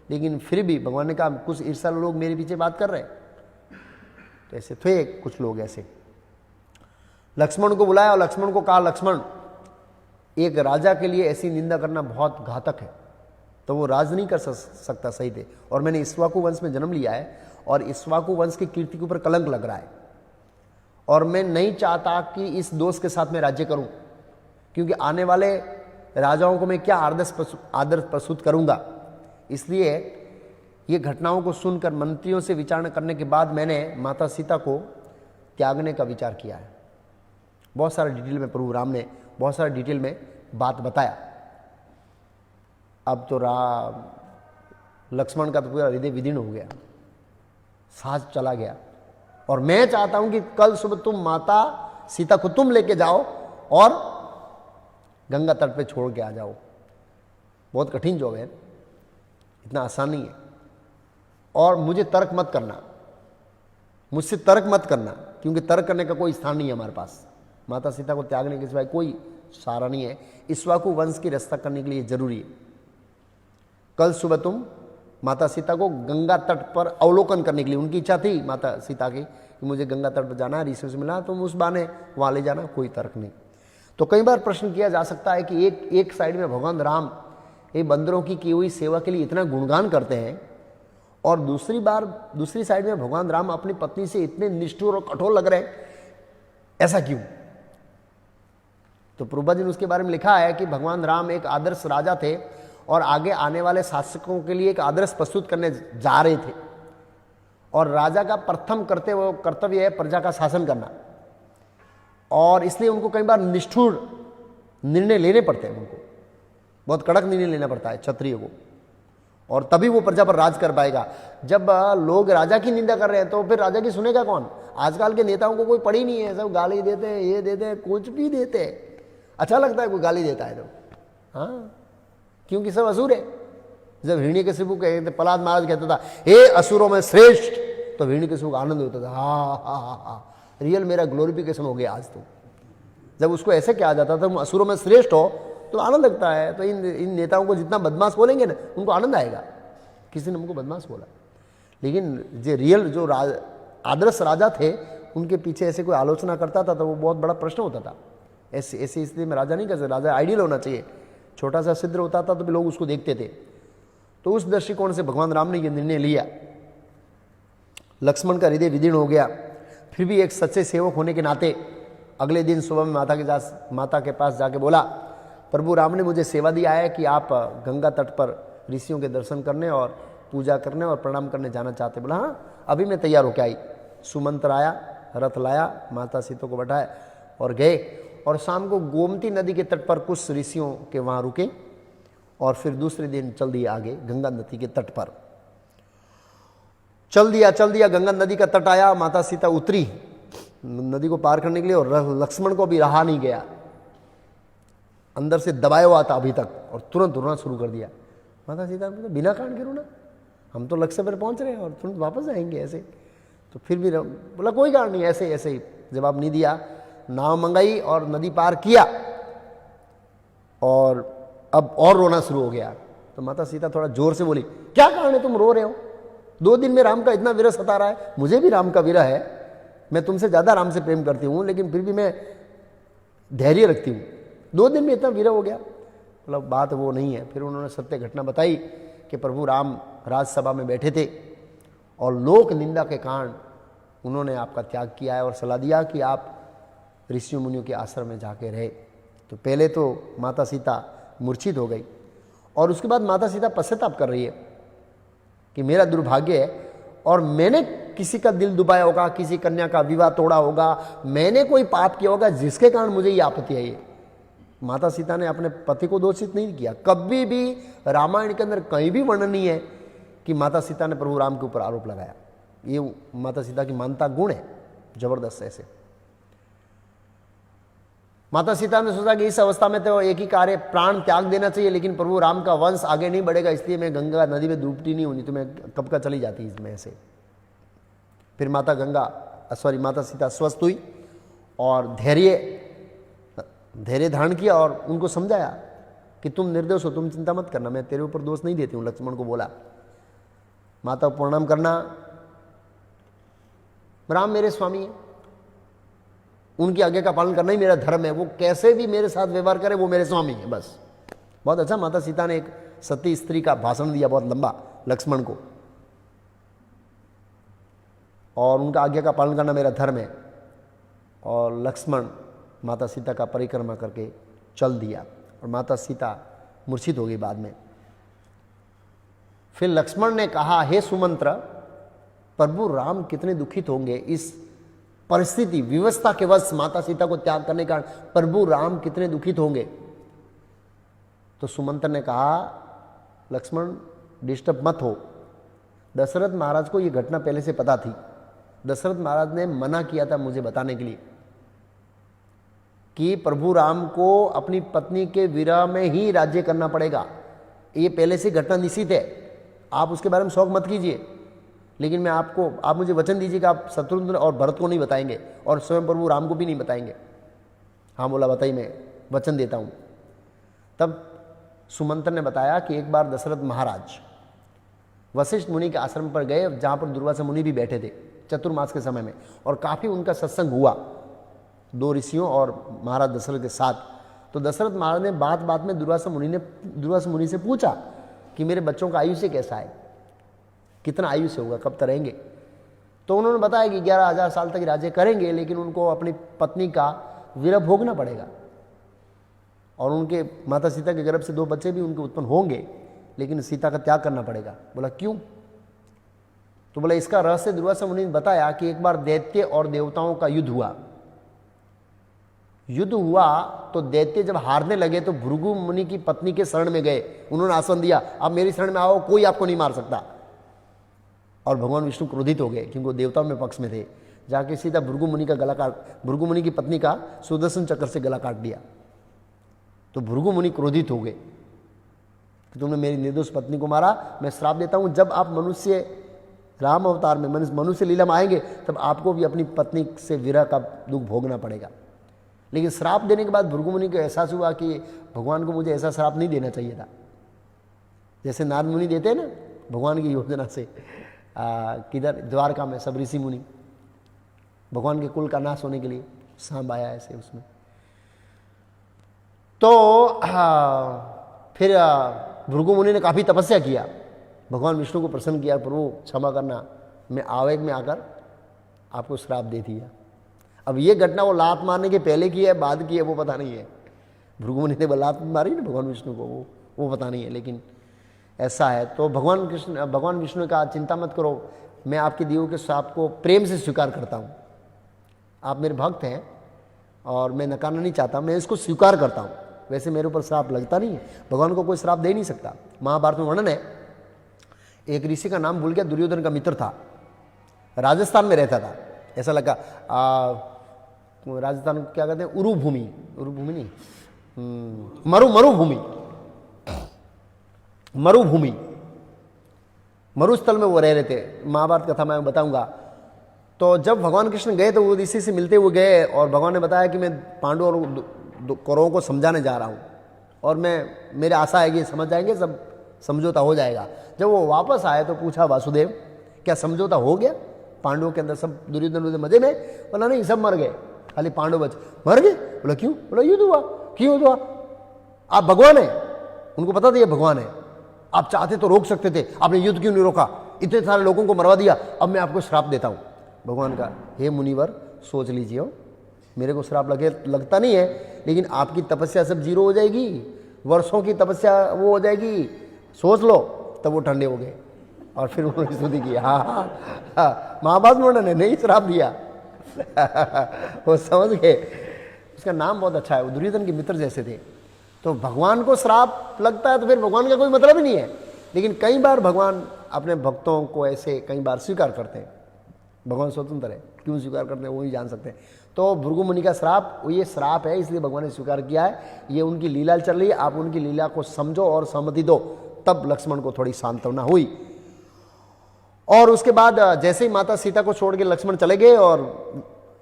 लेकिन फिर भी भगवान ने कहा कुछ ईर्ष्यालु लोग मेरे पीछे बात कर रहे हैं। तो ऐसे थे कुछ लोग ऐसे। लक्ष्मण को बुलाया और लक्ष्मण को कहा, लक्ष्मण एक राजा के लिए ऐसी निंदा करना बहुत घातक है, तो वो राज नहीं कर सकता सही थे, और मैंने इक्ष्वाकु वंश में जन्म लिया है और इक्ष्वाकु वंश की कीर्ति के ऊपर कलंक लग रहा है, और मैं नहीं चाहता कि इस दोष के साथ मैं राज्य करूं, क्योंकि आने वाले राजाओं को मैं क्या आदर्श प्रस्तुत करूंगा। इसलिए ये घटनाओं को सुनकर मंत्रियों से विचारणा करने के बाद मैंने माता सीता को त्यागने का विचार किया है। बहुत सारा डिटेल में प्रभु राम ने बहुत सारा डिटेल में बात बताया। अब तो लक्ष्मण का तो पूरा हृदय विदीर्ण हो गया, साहस चला गया, और मैं चाहता हूं कि कल सुबह तुम माता सीता को तुम लेके जाओ और गंगा तट पे छोड़ के आ जाओ। बहुत कठिन जॉब है, इतना आसान नहीं है। और मुझे तर्क मत करना, मुझसे तर्क मत करना, क्योंकि तर्क करने का कोई स्थान नहीं है हमारे पास। माता सीता को त्यागने के सिवाय कोई सहारा नहीं है। इक्ष्वाकु वंश की रक्षा करने के लिए जरूरी है। कल सुबह तुम माता सीता को गंगा तट पर अवलोकन करने के लिए, उनकी इच्छा थी माता सीता की कि मुझे गंगा तट पर जाना है, ऋषियों से मिला, तुम उस बहाने वहां ले जाना, कोई तर्क नहीं। तो कई बार प्रश्न किया जा सकता है कि एक साइड में भगवान राम ये बंदरों की हुई सेवा के लिए इतना गुणगान करते हैं, और दूसरी साइड में भगवान राम अपनी पत्नी से इतने निष्ठुर और कठोर लग रहे हैं, ऐसा क्यों? तो प्रभुपाद जी ने उसके बारे में लिखा है कि भगवान राम एक आदर्श राजा थे और आगे आने वाले शासकों के लिए एक आदर्श प्रस्तुत करने जा रहे थे, और राजा का प्रथम कर्तव्य है प्रजा का शासन करना, और इसलिए उनको कई बार निष्ठुर निर्णय लेने पड़ते हैं, उनको बहुत कड़क निर्णय लेना पड़ता है क्षत्रिय को, और तभी वो प्रजा पर राज कर पाएगा। जब लोग राजा की निंदा कर रहे हैं तो फिर राजा की सुनेगा कौन? आजकल के नेताओं को कोई पड़ी नहीं है, सब गाली देते हैं, ये देते हैं, कुछ भी देते हैं। अच्छा लगता है कोई गाली देता है तो, हाँ, क्योंकि सब असुर है। जब हिरण्यकशिपु कहते, प्रहलाद महाराज कहता था हे असुरों में श्रेष्ठ, तो हिरण्यकशिपु को आनंद होता था, हा हा हा हा, रियल मेरा ग्लोरिफिकेशन हो गया आज तो। जब उसको ऐसे कहा जाता था तुम असुरों में श्रेष्ठ हो तो आनंद लगता है। तो इन नेताओं को जितना बदमाश बोलेंगे ना उनको आनंद आएगा। किसी ने हमको बदमाश बोला, लेकिन जो रियल जो आदर्श राजा थे उनके पीछे ऐसे कोई आलोचना करता था तो वो बहुत बड़ा प्रश्न होता था। ऐसी स्थिति में राजा नहीं कर सकते, राजा आइडियल होना चाहिए। छोटा सा सिद्ध होता था तो भी लोग उसको देखते थे। तो उस दृष्टिकोण से भगवान राम ने यह निर्णय लिया। लक्ष्मण का हृदय विदीर्ण हो गया, फिर भी एक सच्चे सेवक होने के नाते अगले दिन सुबह में माता के पास जाके बोला, प्रभु राम ने मुझे सेवा दिया है कि आप गंगा तट पर ऋषियों के दर्शन करने और पूजा करने और प्रणाम करने जाना चाहते। बोला हाँ अभी मैं तैयार होकर आई। सुमंत्र आया, रथ लाया, माता सीता को बैठाया और गए। और शाम को गोमती नदी के तट पर कुछ ऋषियों के वहाँ रुके और फिर दूसरे दिन चल दिया आगे गंगा नदी के तट पर। चल दिया गंगा नदी का तट आया। माता सीता उतरी नदी को पार करने के लिए और लक्ष्मण को भी रहा नहीं गया, अंदर से दबाया हुआ था अभी तक और तुरंत रोना शुरू कर दिया। माता सीता ने बिना कारण के रोना, हम तो लक्ष्य पर पहुंच रहे हैं और तुरंत वापस आएंगे ऐसे। तो फिर भी बोला कोई कारण नहीं, ऐसे ऐसे ही जवाब नहीं दिया। नाव मंगाई और नदी पार किया और अब और रोना शुरू हो गया। तो माता सीता थोड़ा जोर से बोली, क्या कारण है तुम रो रहे हो? 2 दिन में राम का इतना विरह सता रहा है, मुझे भी राम का विरह है, मैं तुमसे ज्यादा राम से प्रेम करती हूँ, लेकिन फिर भी मैं धैर्य रखती हूँ। 2 दिन में इतना विरह हो गया। मतलब बात वो नहीं है। फिर उन्होंने सत्य घटना बताई कि प्रभु राम राजसभा में बैठे थे और लोक निंदा के कारण उन्होंने आपका त्याग किया है और सलाह दिया कि आप ऋषियों मुनियों के आश्रम में जाके रहे। तो पहले तो माता सीता मूर्छित हो गई और उसके बाद माता सीता पश्चाताप कर रही है कि मेरा दुर्भाग्य है और मैंने किसी का दिल दुबाया होगा, किसी कन्या का विवाह तोड़ा होगा, मैंने कोई पाप किया होगा जिसके कारण मुझे ये आपत्ति आई है। माता सीता ने अपने पति को दोषित नहीं किया। कभी भी रामायण के अंदर कहीं भी वर्णन नहीं है कि माता सीता ने प्रभु राम के ऊपर आरोप लगाया। ये माता सीता की मानता गुण है जबरदस्त। ऐसे माता सीता ने सोचा कि इस अवस्था में तो एक ही कार्य, प्राण त्याग देना चाहिए, लेकिन प्रभु राम का वंश आगे नहीं बढ़ेगा, इसलिए मैं गंगा नदी में डूबती नहीं होनी तो मैं कब का चली जाती इसमें ऐसे। फिर माता सीता स्वस्थ हुई और धैर्य धारण किया और उनको समझाया कि तुम निर्दोष हो, तुम चिंता मत करना, मैं तेरे ऊपर दोष नहीं देती हूँ। लक्ष्मण को बोला माता को प्रणाम करना, राम मेरे स्वामी है, उनकी आज्ञा का पालन करना ही मेरा धर्म है, वो कैसे भी मेरे साथ व्यवहार करे वो मेरे स्वामी है बस। बहुत अच्छा माता सीता ने एक सती स्त्री का भाषण दिया बहुत लंबा लक्ष्मण को, और उनका आज्ञा का पालन करना मेरा धर्म है। और लक्ष्मण माता सीता का परिक्रमा करके चल दिया और माता सीता मूर्छित हो गई बाद में। फिर लक्ष्मण ने कहा, हे सुमंत्र, प्रभु राम कितने दुखित होंगे इस परिस्थिति विवस्था के वश माता सीता को त्याग करने का, प्रभु राम कितने दुखित होंगे। तो सुमंत्र ने कहा, लक्ष्मण डिस्टर्ब मत हो। दशरथ महाराज को यह घटना पहले से पता थी। दशरथ महाराज ने मना किया था मुझे बताने के लिए कि प्रभु राम को अपनी पत्नी के विरह में ही राज्य करना पड़ेगा। ये पहले से घटना निश्चित है, आप उसके बारे में शौक मत कीजिए, लेकिन मैं आप मुझे वचन दीजिए कि आप शत्रुघ्न और भरत को नहीं बताएंगे और स्वयं प्रभु राम को भी नहीं बताएंगे। हाँ बोला, बताइए, मैं वचन देता हूँ। तब सुमंत्र ने बताया कि एक बार दशरथ महाराज वशिष्ठ मुनि के आश्रम पर गए, जहाँ पर दुर्वासा मुनि भी बैठे थे चतुर्मास के समय में, और काफ़ी उनका सत्संग हुआ 2 ऋषियों और महाराज दशरथ के साथ। तो दशरथ महाराज ने बात बात में दुर्वासा मुनि से पूछा कि मेरे बच्चों का आयुष्य कैसा है, कितना आयुष्य होगा, कब तक रहेंगे। तो उन्होंने बताया कि 11,000 साल तक राज्य करेंगे, लेकिन उनको अपनी पत्नी का विरह भोगना पड़ेगा और उनके माता सीता के गर्भ से 2 बच्चे भी उनके उत्पन्न होंगे, लेकिन सीता का त्याग करना पड़ेगा। बोला क्यों? तो बोला इसका रहस्य दुर्वासा मुनि ने बताया कि एक बार दैत्य और देवताओं का युद्ध हुआ तो दैत्य जब हारने लगे तो भृगु मुनि की पत्नी के शरण में गए। उन्होंने आश्वासन दिया, आप मेरी शरण में आओ, कोई आपको नहीं मार सकता। और भगवान विष्णु क्रोधित हो गए क्योंकि वो देवताओं में पक्ष में थे। जाके सीधा भृगु मुनि की पत्नी का सुदर्शन चक्र से गला काट दिया। तो भृगु मुनि क्रोधित हो गए कि तुमने मेरी निर्दोष पत्नी को मारा, मैं श्राप देता हूं, जब आप मनुष्य राम अवतार में मनुष्य लीला में आएंगे तब आपको भी अपनी पत्नी से विरह का दुख भोगना पड़ेगा। लेकिन श्राप देने के बाद भृगु मुनि को एहसास हुआ कि भगवान को मुझे ऐसा श्राप नहीं देना चाहिए था। जैसे नारद मुनि देते हैं ना भगवान की योजना से, किधर द्वारका में सब ऋषि मुनि भगवान के कुल का नाश होने के लिए सांप आया ऐसे उसमें। तो फिर भृगु मुनि ने काफ़ी तपस्या किया, भगवान विष्णु को प्रसन्न किया, प्रभु क्षमा करना, मैं आवेग में आकर आपको श्राप दे दिया। अब ये घटना वो लात मारने के पहले की है बाद की है वो पता नहीं है। भृगु मुनि ने लात मारी ना भगवान विष्णु को, वो पता नहीं है, लेकिन ऐसा है। तो भगवान विष्णु का चिंता मत करो, मैं आपके दिए के श्राप को प्रेम से स्वीकार करता हूँ। आप मेरे भक्त हैं और मैं नकारना नहीं चाहता, मैं इसको स्वीकार करता हूँ। वैसे मेरे ऊपर श्राप लगता नहीं है, भगवान को कोई श्राप दे नहीं सकता। महाभारत में वर्णन है, एक ऋषि का नाम भूल गया, दुर्योधन का मित्र था, राजस्थान में रहता था। ऐसा लगा राजस्थान को क्या कहते हैं, उरुभूमि, उरुभूमि नहीं, मरुभूमि, मरुस्थल में वो रह रहे थे। महाभारत कथा मैं बताऊंगा। तो जब भगवान कृष्ण गए तो वो ऋषि से मिलते हुए गए और भगवान ने बताया कि मैं पांडु और कौरवों को समझाने जा रहा हूँ और मेरे आशा है कि समझ जाएंगे, सब समझौता हो जाएगा। जब वो वापस आए तो पूछा वासुदेव क्या समझौता हो गया? पांडवों के अंदर सब दुर्योधन मजे में? बोला नहीं, सब मर गए, खाली पांडव बच। मर गए? बोला क्यों? बोला युद्ध हुआ। क्यों युद्ध हुआ? आप भगवान है, उनको पता था ये भगवान है, आप चाहते तो रोक सकते थे, आपने युद्ध क्यों नहीं रोका? इतने सारे लोगों को मरवा दिया, अब मैं आपको श्राप देता हूं। भगवान का, हे मुनिवर सोच लीजिए, मेरे को श्राप लगता नहीं है, लेकिन आपकी तपस्या सब जीरो हो जाएगी, वर्षों की तपस्या वो हो जाएगी, सोच लो। तब वो ठंडे हो गए और फिर उन्होंने स्तुति की। हाँ, महाभारत में उन्होंने नहीं श्राप दिया। वो समझ गए। उसका नाम बहुत अच्छा है, वो दुर्योधन के मित्र जैसे थे। तो भगवान को श्राप लगता है तो फिर भगवान का कोई मतलब ही नहीं है। लेकिन कई बार भगवान अपने भक्तों को ऐसे कई बार स्वीकार करते हैं। भगवान स्वतंत्र है, क्यों स्वीकार करते हैं वो ही जान सकते हैं। तो भृगु मुनि का श्राप, ये श्राप है, इसलिए भगवान ने स्वीकार किया है। ये उनकी लीला चल रही है, आप उनकी लीला को समझो और सहमति दो। तब लक्ष्मण को थोड़ी सांत्वना हुई। और उसके बाद जैसे ही माता सीता को छोड़ के लक्ष्मण चले गए और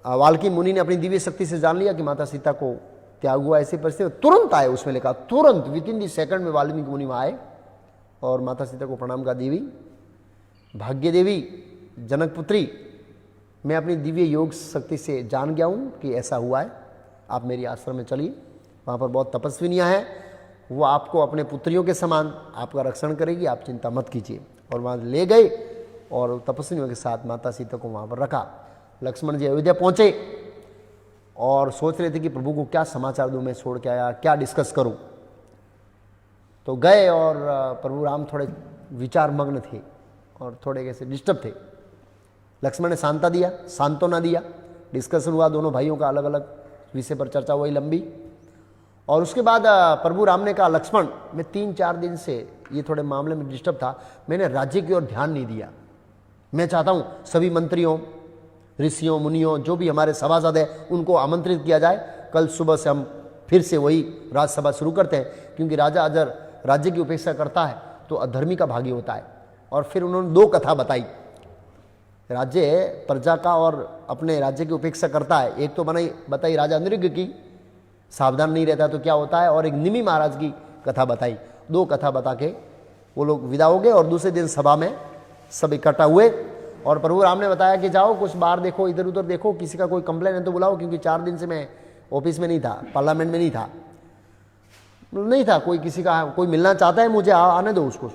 वाल्मीकि मुनि ने अपनी दिव्य शक्ति से जान लिया कि माता सीता को त्याग हुआ, ऐसी परिस्थिति तुरंत आए, उसमें लिखा तुरंत विद इन दी सेकंड में वाल्मीकि मुनि वहां आए और माता सीता को प्रणाम का, देवी, भाग्य देवी, जनक पुत्री, मैं अपनी दिव्य योग शक्ति से जान गया हूं कि ऐसा हुआ है, आप मेरी आश्रम में चलिए, वहां पर बहुत तपस्विनियां हैं, वो आपको अपने पुत्रियों के समान आपका रक्षण करेगी, आप चिंता मत कीजिए। और वहां ले गए और तपस्विनियों के साथ माता सीता को वहां पर रखा। लक्ष्मण जी अयोध्या पहुंचे और सोच रहे थे कि प्रभु को क्या समाचार दूं, मैं छोड़ के आया, क्या डिस्कस करूं। तो गए और प्रभु राम थोड़े विचार मग्न थे और थोड़े कैसे डिस्टर्ब थे। लक्ष्मण ने सांत्वना दिया, डिस्कशन हुआ, दोनों भाइयों का अलग अलग विषय पर चर्चा हुई लंबी। और उसके बाद प्रभु राम ने कहा, लक्ष्मण मैं 3-4 दिन से ये थोड़े मामले में डिस्टर्ब था, मैंने राज्य की ओर ध्यान नहीं दिया। मैं चाहता हूं सभी मंत्रियों, ऋषियों, मुनियों, जो भी हमारे सभासद है उनको आमंत्रित किया जाए। कल सुबह से हम फिर से वही राजसभा शुरू करते हैं, क्योंकि राजा अगर राज्य की उपेक्षा करता है तो अधर्मी का भागी होता है। और फिर उन्होंने 2 कथा बताई, राज्य प्रजा का और अपने राज्य की उपेक्षा करता है। एक तो बताई राजा नृग की, सावधान नहीं रहता तो क्या होता है, और एक निमि महाराज की कथा बताई। 2 कथा बता के वो लोग विदा हो गए और दूसरे दिन सभा में सब इकट्ठा हुए और प्रभु राम ने बताया कि जाओ कुछ बाहर देखो, इधर उधर देखो, किसी का कोई कंप्लेन है तो बुलाओ, क्योंकि 4 दिन से मैं ऑफिस में नहीं था, पार्लियामेंट में नहीं था, कोई किसी का कोई मिलना चाहता है मुझे आने दो, उसको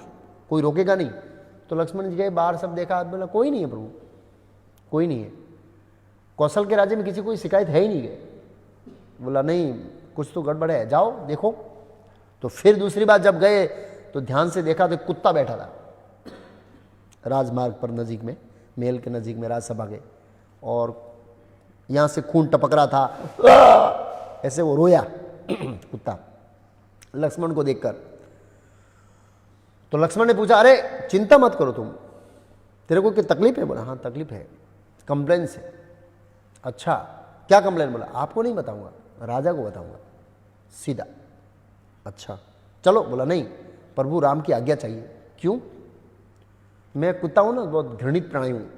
कोई रोकेगा नहीं। तो लक्ष्मण जी गए बाहर, सब देखा, बोला कोई नहीं है प्रभु, कोई नहीं है, कौशल के राज्य में किसी कोई शिकायत है ही नहीं है। बोला नहीं, कुछ तो गड़बड़ है, जाओ देखो। तो फिर दूसरी बार जब गए तो ध्यान से देखा तो कुत्ता बैठा था राजमार्ग पर, नजीक में, महल के नजीक में राजसभा के, और यहां से खून टपक रहा था, ऐसे वो रोया कुत्ता लक्ष्मण को देखकर। तो लक्ष्मण ने पूछा, अरे चिंता मत करो तुम, तेरे को क्या तकलीफ है? बोला हाँ तकलीफ है, कंप्लेन से। अच्छा क्या कंप्लेन? बोला आपको नहीं बताऊंगा, राजा को बताऊंगा सीधा। अच्छा चलो। बोला नहीं, प्रभु राम की आज्ञा चाहिए। क्यों? मैं कुत्ता हूँ ना, बहुत घृणित प्राणी हूँ।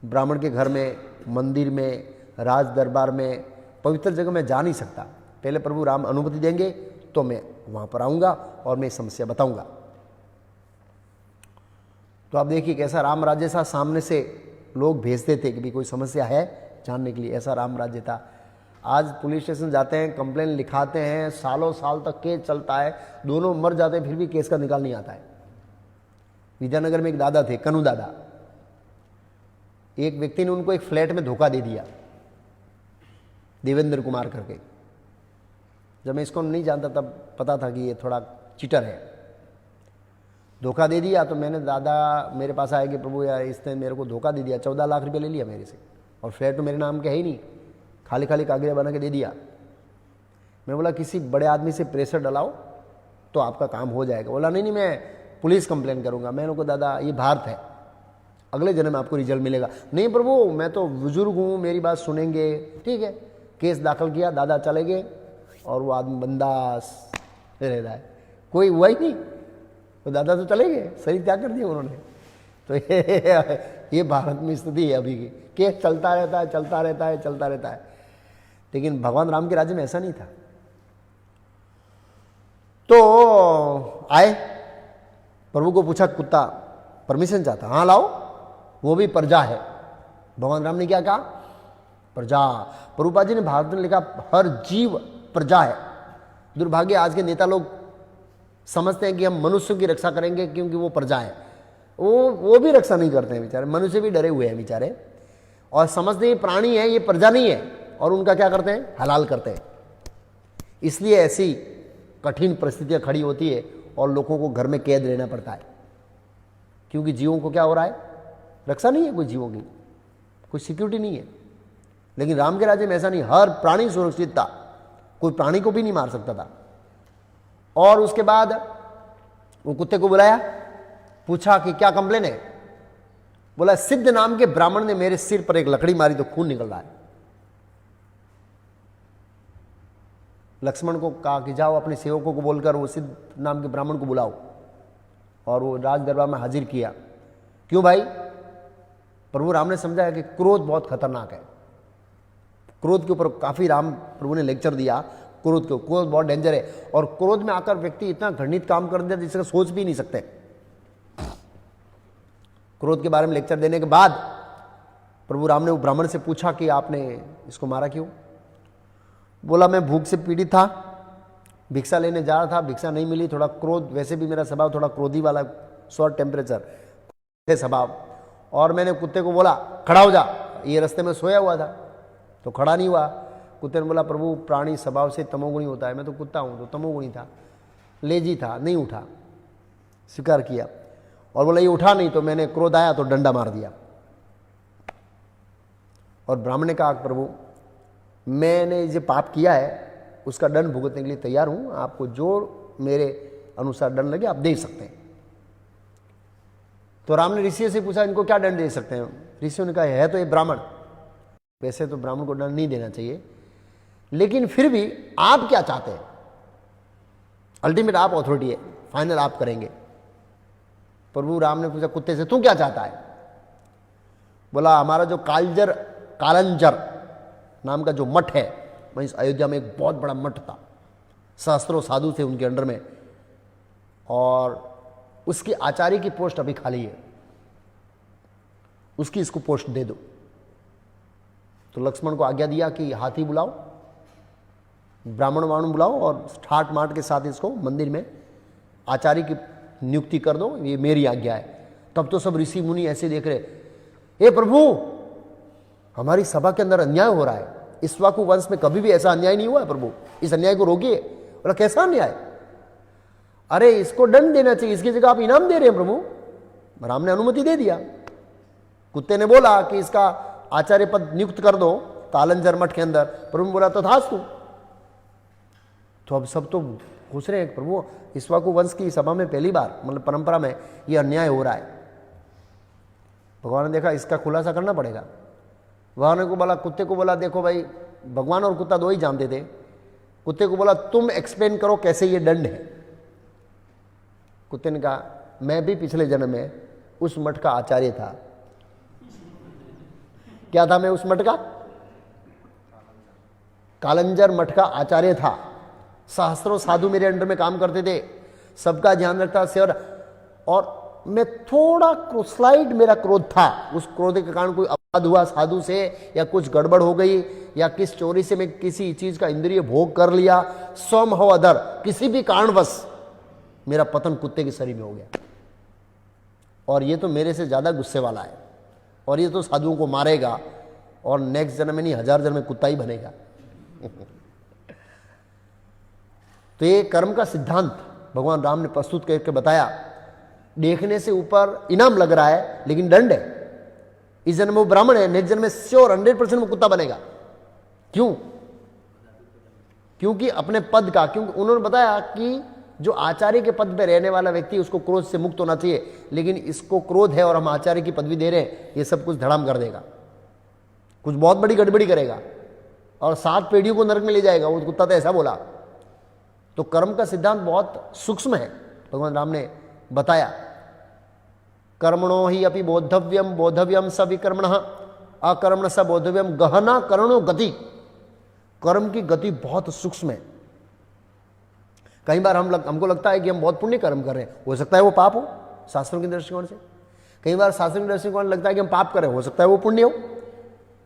ब्राह्मण के घर में, मंदिर में, राज दरबार में, पवित्र जगह में जा नहीं सकता। पहले प्रभु राम अनुमति देंगे तो मैं वहाँ पर आऊँगा और मैं समस्या बताऊँगा। तो आप देखिए कैसा राम राज्य था, सामने से लोग भेजते थे कि भाई कोई समस्या है जानने के लिए, ऐसा राम राज्य था। आज पुलिस स्टेशन जाते हैं, कंप्लेन लिखाते हैं, सालों साल तक केस चलता है, दोनों मर जाते हैं, फिर भी केस का निकाल नहीं आता है। विद्यानगर में एक दादा थे, कनु दादा, एक व्यक्ति ने उनको एक फ्लैट में धोखा दे दिया, देवेंद्र कुमार करके। जब मैं इसको नहीं जानता तब पता था कि ये थोड़ा चीटर है। धोखा दे दिया तो मैंने, दादा मेरे पास आया कि प्रभु यार इसने मेरे को धोखा दे दिया, 14 लाख रुपए ले लिया मेरे से, और फ्लैट तो मेरे नाम के है ही नहीं, खाली खाली कागज बना के दे दिया। मैं बोला किसी बड़े आदमी से प्रेशर डलाओ तो आपका काम हो जाएगा। बोला नहीं मैं पुलिस कंप्लेन करूंगा। मैंने को दादा ये भारत है, अगले जन्म में आपको रिजल्ट मिलेगा। नहीं प्रभु मैं तो बुजुर्ग हूँ, मेरी बात सुनेंगे। ठीक है, केस दाखिल किया, दादा चले गए और वो आदमी बंदास रह रहा है, कोई हुआ ही नहीं। तो दादा तो चले गए, शरीर त्याग कर दिया उन्होंने। तो ये भारत में स्थिति है अभी की, केस चलता रहता है, चलता रहता है, चलता रहता है। लेकिन भगवान राम के राज्य में ऐसा नहीं था। तो आए, प्रभु को पूछा, कुत्ता परमिशन चाहता, हाँ लाओ, वो भी प्रजा है। भगवान राम ने क्या कहा? प्रजा। प्रभुपाद जी ने भारत में लिखा हर जीव प्रजा है। दुर्भाग्य आज के नेता लोग समझते हैं कि हम मनुष्यों की रक्षा करेंगे क्योंकि वो प्रजा है। वो भी रक्षा नहीं करते हैं बेचारे, मनुष्य भी डरे हुए हैं बेचारे, और समझते हैं प्राणी है, ये प्रजा नहीं है, और उनका क्या करते हैं? हलाल करते हैं। इसलिए ऐसी कठिन परिस्थितियां खड़ी होती है और लोगों को घर में कैद रहना पड़ता है, क्योंकि जीवों को क्या हो रहा है? रक्षा नहीं है कोई, जीवों की कोई सिक्योरिटी नहीं है। लेकिन राम के राज्य में ऐसा नहीं, हर प्राणी सुरक्षित था, कोई प्राणी को भी नहीं मार सकता था। और उसके बाद वो कुत्ते को बुलाया, पूछा कि क्या कंप्लेन है? बोला सिद्ध नाम के ब्राह्मण ने मेरे सिर पर एक लकड़ी मारी तो खून निकल रहा है। लक्ष्मण को कहा कि जाओ अपने सेवकों को बोलकर वो सिद्ध नाम के ब्राह्मण को बुलाओ, और वो राज दरबार में हाजिर किया। क्यों भाई? प्रभु राम ने समझाया कि क्रोध बहुत खतरनाक है। क्रोध के ऊपर काफी राम प्रभु ने लेक्चर दिया, क्रोध बहुत डेंजर है, और क्रोध में आकर व्यक्ति इतना घृणित काम कर देता जिसका सोच भी नहीं सकते। क्रोध के बारे में लेक्चर देने के बाद प्रभु राम ने वो ब्राह्मण से पूछा कि आपने इसको मारा क्यों? बोला मैं भूख से पीड़ित था, भिक्षा लेने जा रहा था, भिक्षा नहीं मिली, थोड़ा क्रोध, वैसे भी मेरा स्वभाव थोड़ा क्रोधी वाला, शॉर्ट टेम्परेचर है स्वभाव, और मैंने कुत्ते को बोला खड़ा हो जा। ये रास्ते में सोया हुआ था तो खड़ा नहीं हुआ। कुत्ते ने बोला प्रभु प्राणी स्वभाव से तमोगुणी होता है, मैं तो कुत्ता हूं, तो तमोगुणी था, लेजी था, नहीं उठा, स्वीकार किया, और बोला ये उठा नहीं, तो मैंने क्रोध आया तो डंडा मार दिया। और ब्राह्मण ने कहा प्रभु मैंने जो पाप किया है उसका दंड भुगतने के लिए तैयार हूं, आपको जो मेरे अनुसार दंड लगे आप दे सकते हैं। तो राम ने ऋषियों से पूछा इनको क्या दंड दे सकते हैं? ऋषियों ने कहा है तो ये ब्राह्मण, वैसे तो ब्राह्मण को दंड नहीं देना चाहिए, लेकिन फिर भी आप क्या चाहते हैं? अल्टीमेट आप अथॉरिटी है, फाइनल आप करेंगे। प्रभु राम ने पूछा कुत्ते से तू क्या चाहता है? बोला हमारा जो कालंजर नाम का जो मठ है, वहीं अयोध्या में एक बहुत बड़ा मठ था, सहस्त्रों साधु थे उनके अंडर में, और उसकी आचार्य की पोस्ट अभी खाली है, उसकी इसको पोस्ट दे दो। तो लक्ष्मण को आज्ञा दिया कि हाथी बुलाओ, ब्राह्मण वाणु बुलाओ, और ठाट माट के साथ इसको मंदिर में आचार्य की नियुक्ति कर दो, ये मेरी आज्ञा है। तब तो सब ऋषि मुनि ऐसे देख रहे, हे प्रभु हमारी सभा के अंदर अन्याय हो रहा है, इक्ष्वाकु वंश में कभी भी ऐसा अन्याय नहीं हुआ है, प्रभु इस अन्याय को रोकिए। बोला कैसा अन्याय? अरे इसको दंड देना चाहिए, इसकी जगह आप इनाम दे रहे हैं प्रभु। राम ने अनुमति दे दिया। कुत्ते ने बोला कि इसका आचार्य पद नियुक्त कर दो कालंजर मठ के अंदर। प्रभु ने बोला तथास्तु। तो अब सब तो पूछ रहे हैं प्रभु इक्ष्वाकु वंश की सभा में पहली बार, मतलब परंपरा में ये अन्याय हो रहा है। भगवान ने देखा इसका खुलासा करना पड़ेगा। भगवान को बोला, कुत्ते को बोला देखो भाई, भगवान और कुत्ता दो ही जानते थे। कुत्ते को बोला तुम एक्सप्लेन करो कैसे ये दंड है। कुत्ते ने कहा मैं भी पिछले जन्म में उस मठ का आचार्य था। क्या था? मैं उस मठ का कालंजर मठ का आचार्य था। सहस्त्रों साधु मेरे अंडर में काम करते थे, सबका ध्यान रखता था। और मैं थोड़ा स्लाइड मेरा क्रोध था, उस क्रोध के कारण कोई अपराध हुआ साधु से, या कुछ गड़बड़ हो गई, या किस चोरी से मैं किसी चीज का इंद्रिय भोग कर लिया, सम हो अदर, किसी भी कारणवश मेरा पतन कुत्ते की शरीर में हो गया। और ये तो मेरे से ज्यादा गुस्से वाला है, और ये तो साधुओं को मारेगा, और नेक्स्ट जन्म में नहीं 1000 जन्म में कुत्ता ही बनेगा। तो ये कर्म का सिद्धांत भगवान राम ने प्रस्तुत करके बताया। देखने से ऊपर इनाम लग रहा है, लेकिन दंड है। इस जन्म में वो ब्राह्मण है, नेक्स्ट जन्म में श्योर 100% वो कुत्ता बनेगा। क्यों? क्योंकि अपने पद का, क्योंकि उन्होंने बताया कि जो आचार्य के पद पे रहने वाला व्यक्ति, उसको क्रोध से मुक्त होना चाहिए, लेकिन इसको क्रोध है और हम आचार्य की पदवी दे रहे हैं, ये सब कुछ धड़ाम कर देगा, कुछ बहुत बड़ी गड़बड़ी करेगा और 7 पीढ़ियों को नरक में ले जाएगा। वो कुत्ता तो ऐसा बोला। तो कर्म का सिद्धांत बहुत सूक्ष्म है, भगवान राम ने बताया। कर्मणो ही अपि बोद्धव्यम बोधव्यम स विकर्मणः अकर्मण स बोधव्यम गहना करणो गति। कर्म की गति बहुत सूक्ष्म है। कई बार हमको लगता है कि हम बहुत पुण्य कर्म कर रहे हैं, हो सकता है वो पाप हो शास्त्रों के दृष्टिकोण से। कई बार शास्त्रों के दृष्टिकोण लगता है कि हम पाप कर रहे हैं, हो सकता है वो पुण्य हो।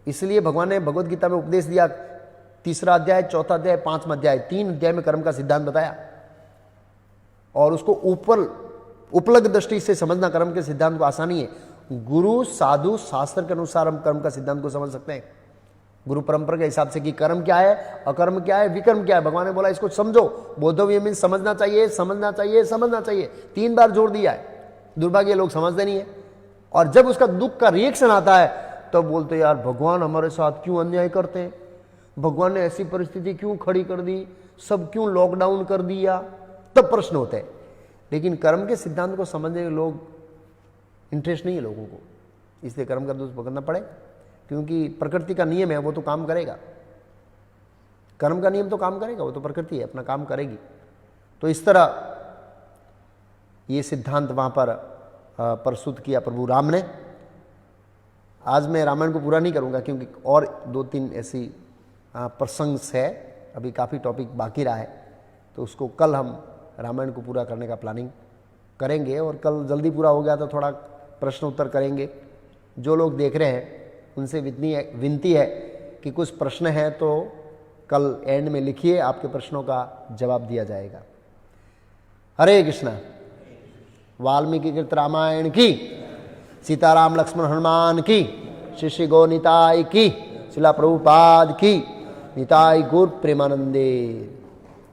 इसलिए भगवान ने भगवद गीता में उपदेश दिया, 3रा अध्याय, 4था अध्याय, 5वां अध्याय, 3 अध्याय में कर्म का सिद्धांत बताया। और उसको उपलब्ध दृष्टि से समझना कर्म के सिद्धांत को आसानी है। गुरु साधु शास्त्र के अनुसार हम कर्म का सिद्धांत को समझ सकते हैं, गुरु परंपरा के हिसाब से, कि कर्म क्या है, अकर्म क्या है, विकर्म क्या है। भगवान ने बोला इसको समझो। बोधव्य मीन समझना चाहिए, समझना चाहिए, समझना चाहिए, 3 बार जोर दिया है। दुर्भाग्य लोग समझते नहीं है, और जब उसका दुख का रिएक्शन आता है तो बोलते यार भगवान हमारे साथ क्यों अन्याय करते हैं, भगवान ने ऐसी परिस्थिति क्यों खड़ी कर दी, सब क्यों लॉकडाउन कर दिया, तब प्रश्न होते हैं। लेकिन कर्म के सिद्धांत को समझने के लोग इंटरेस्ट नहीं है लोगों को, इसलिए कर्म का दोष भुगतना पड़े, क्योंकि प्रकृति का नियम है, वो तो काम करेगा। कर्म का नियम तो काम करेगा, वो तो प्रकृति है, अपना काम करेगी। तो इस तरह ये सिद्धांत वहां पर प्रस्तुत किया प्रभु राम ने। आज मैं रामायण को पूरा नहीं करूंगा, क्योंकि और 2-3 ऐसी प्रसंग है, अभी काफ़ी टॉपिक बाकी रहा है, तो उसको कल हम रामायण को पूरा करने का प्लानिंग करेंगे। और कल जल्दी पूरा हो गया तो थोड़ा प्रश्न उत्तर करेंगे। जो लोग देख रहे हैं उनसे विनती है कि कुछ प्रश्न हैं तो कल एंड में लिखिए, आपके प्रश्नों का जवाब दिया जाएगा। हरे कृष्णा। वाल्मीकि कृत रामायण की, सीताराम लक्ष्मण हनुमान की, श्री श्री गौ निताय की, शिला प्रभुपाद की, निताय गुरु प्रेमानंदे।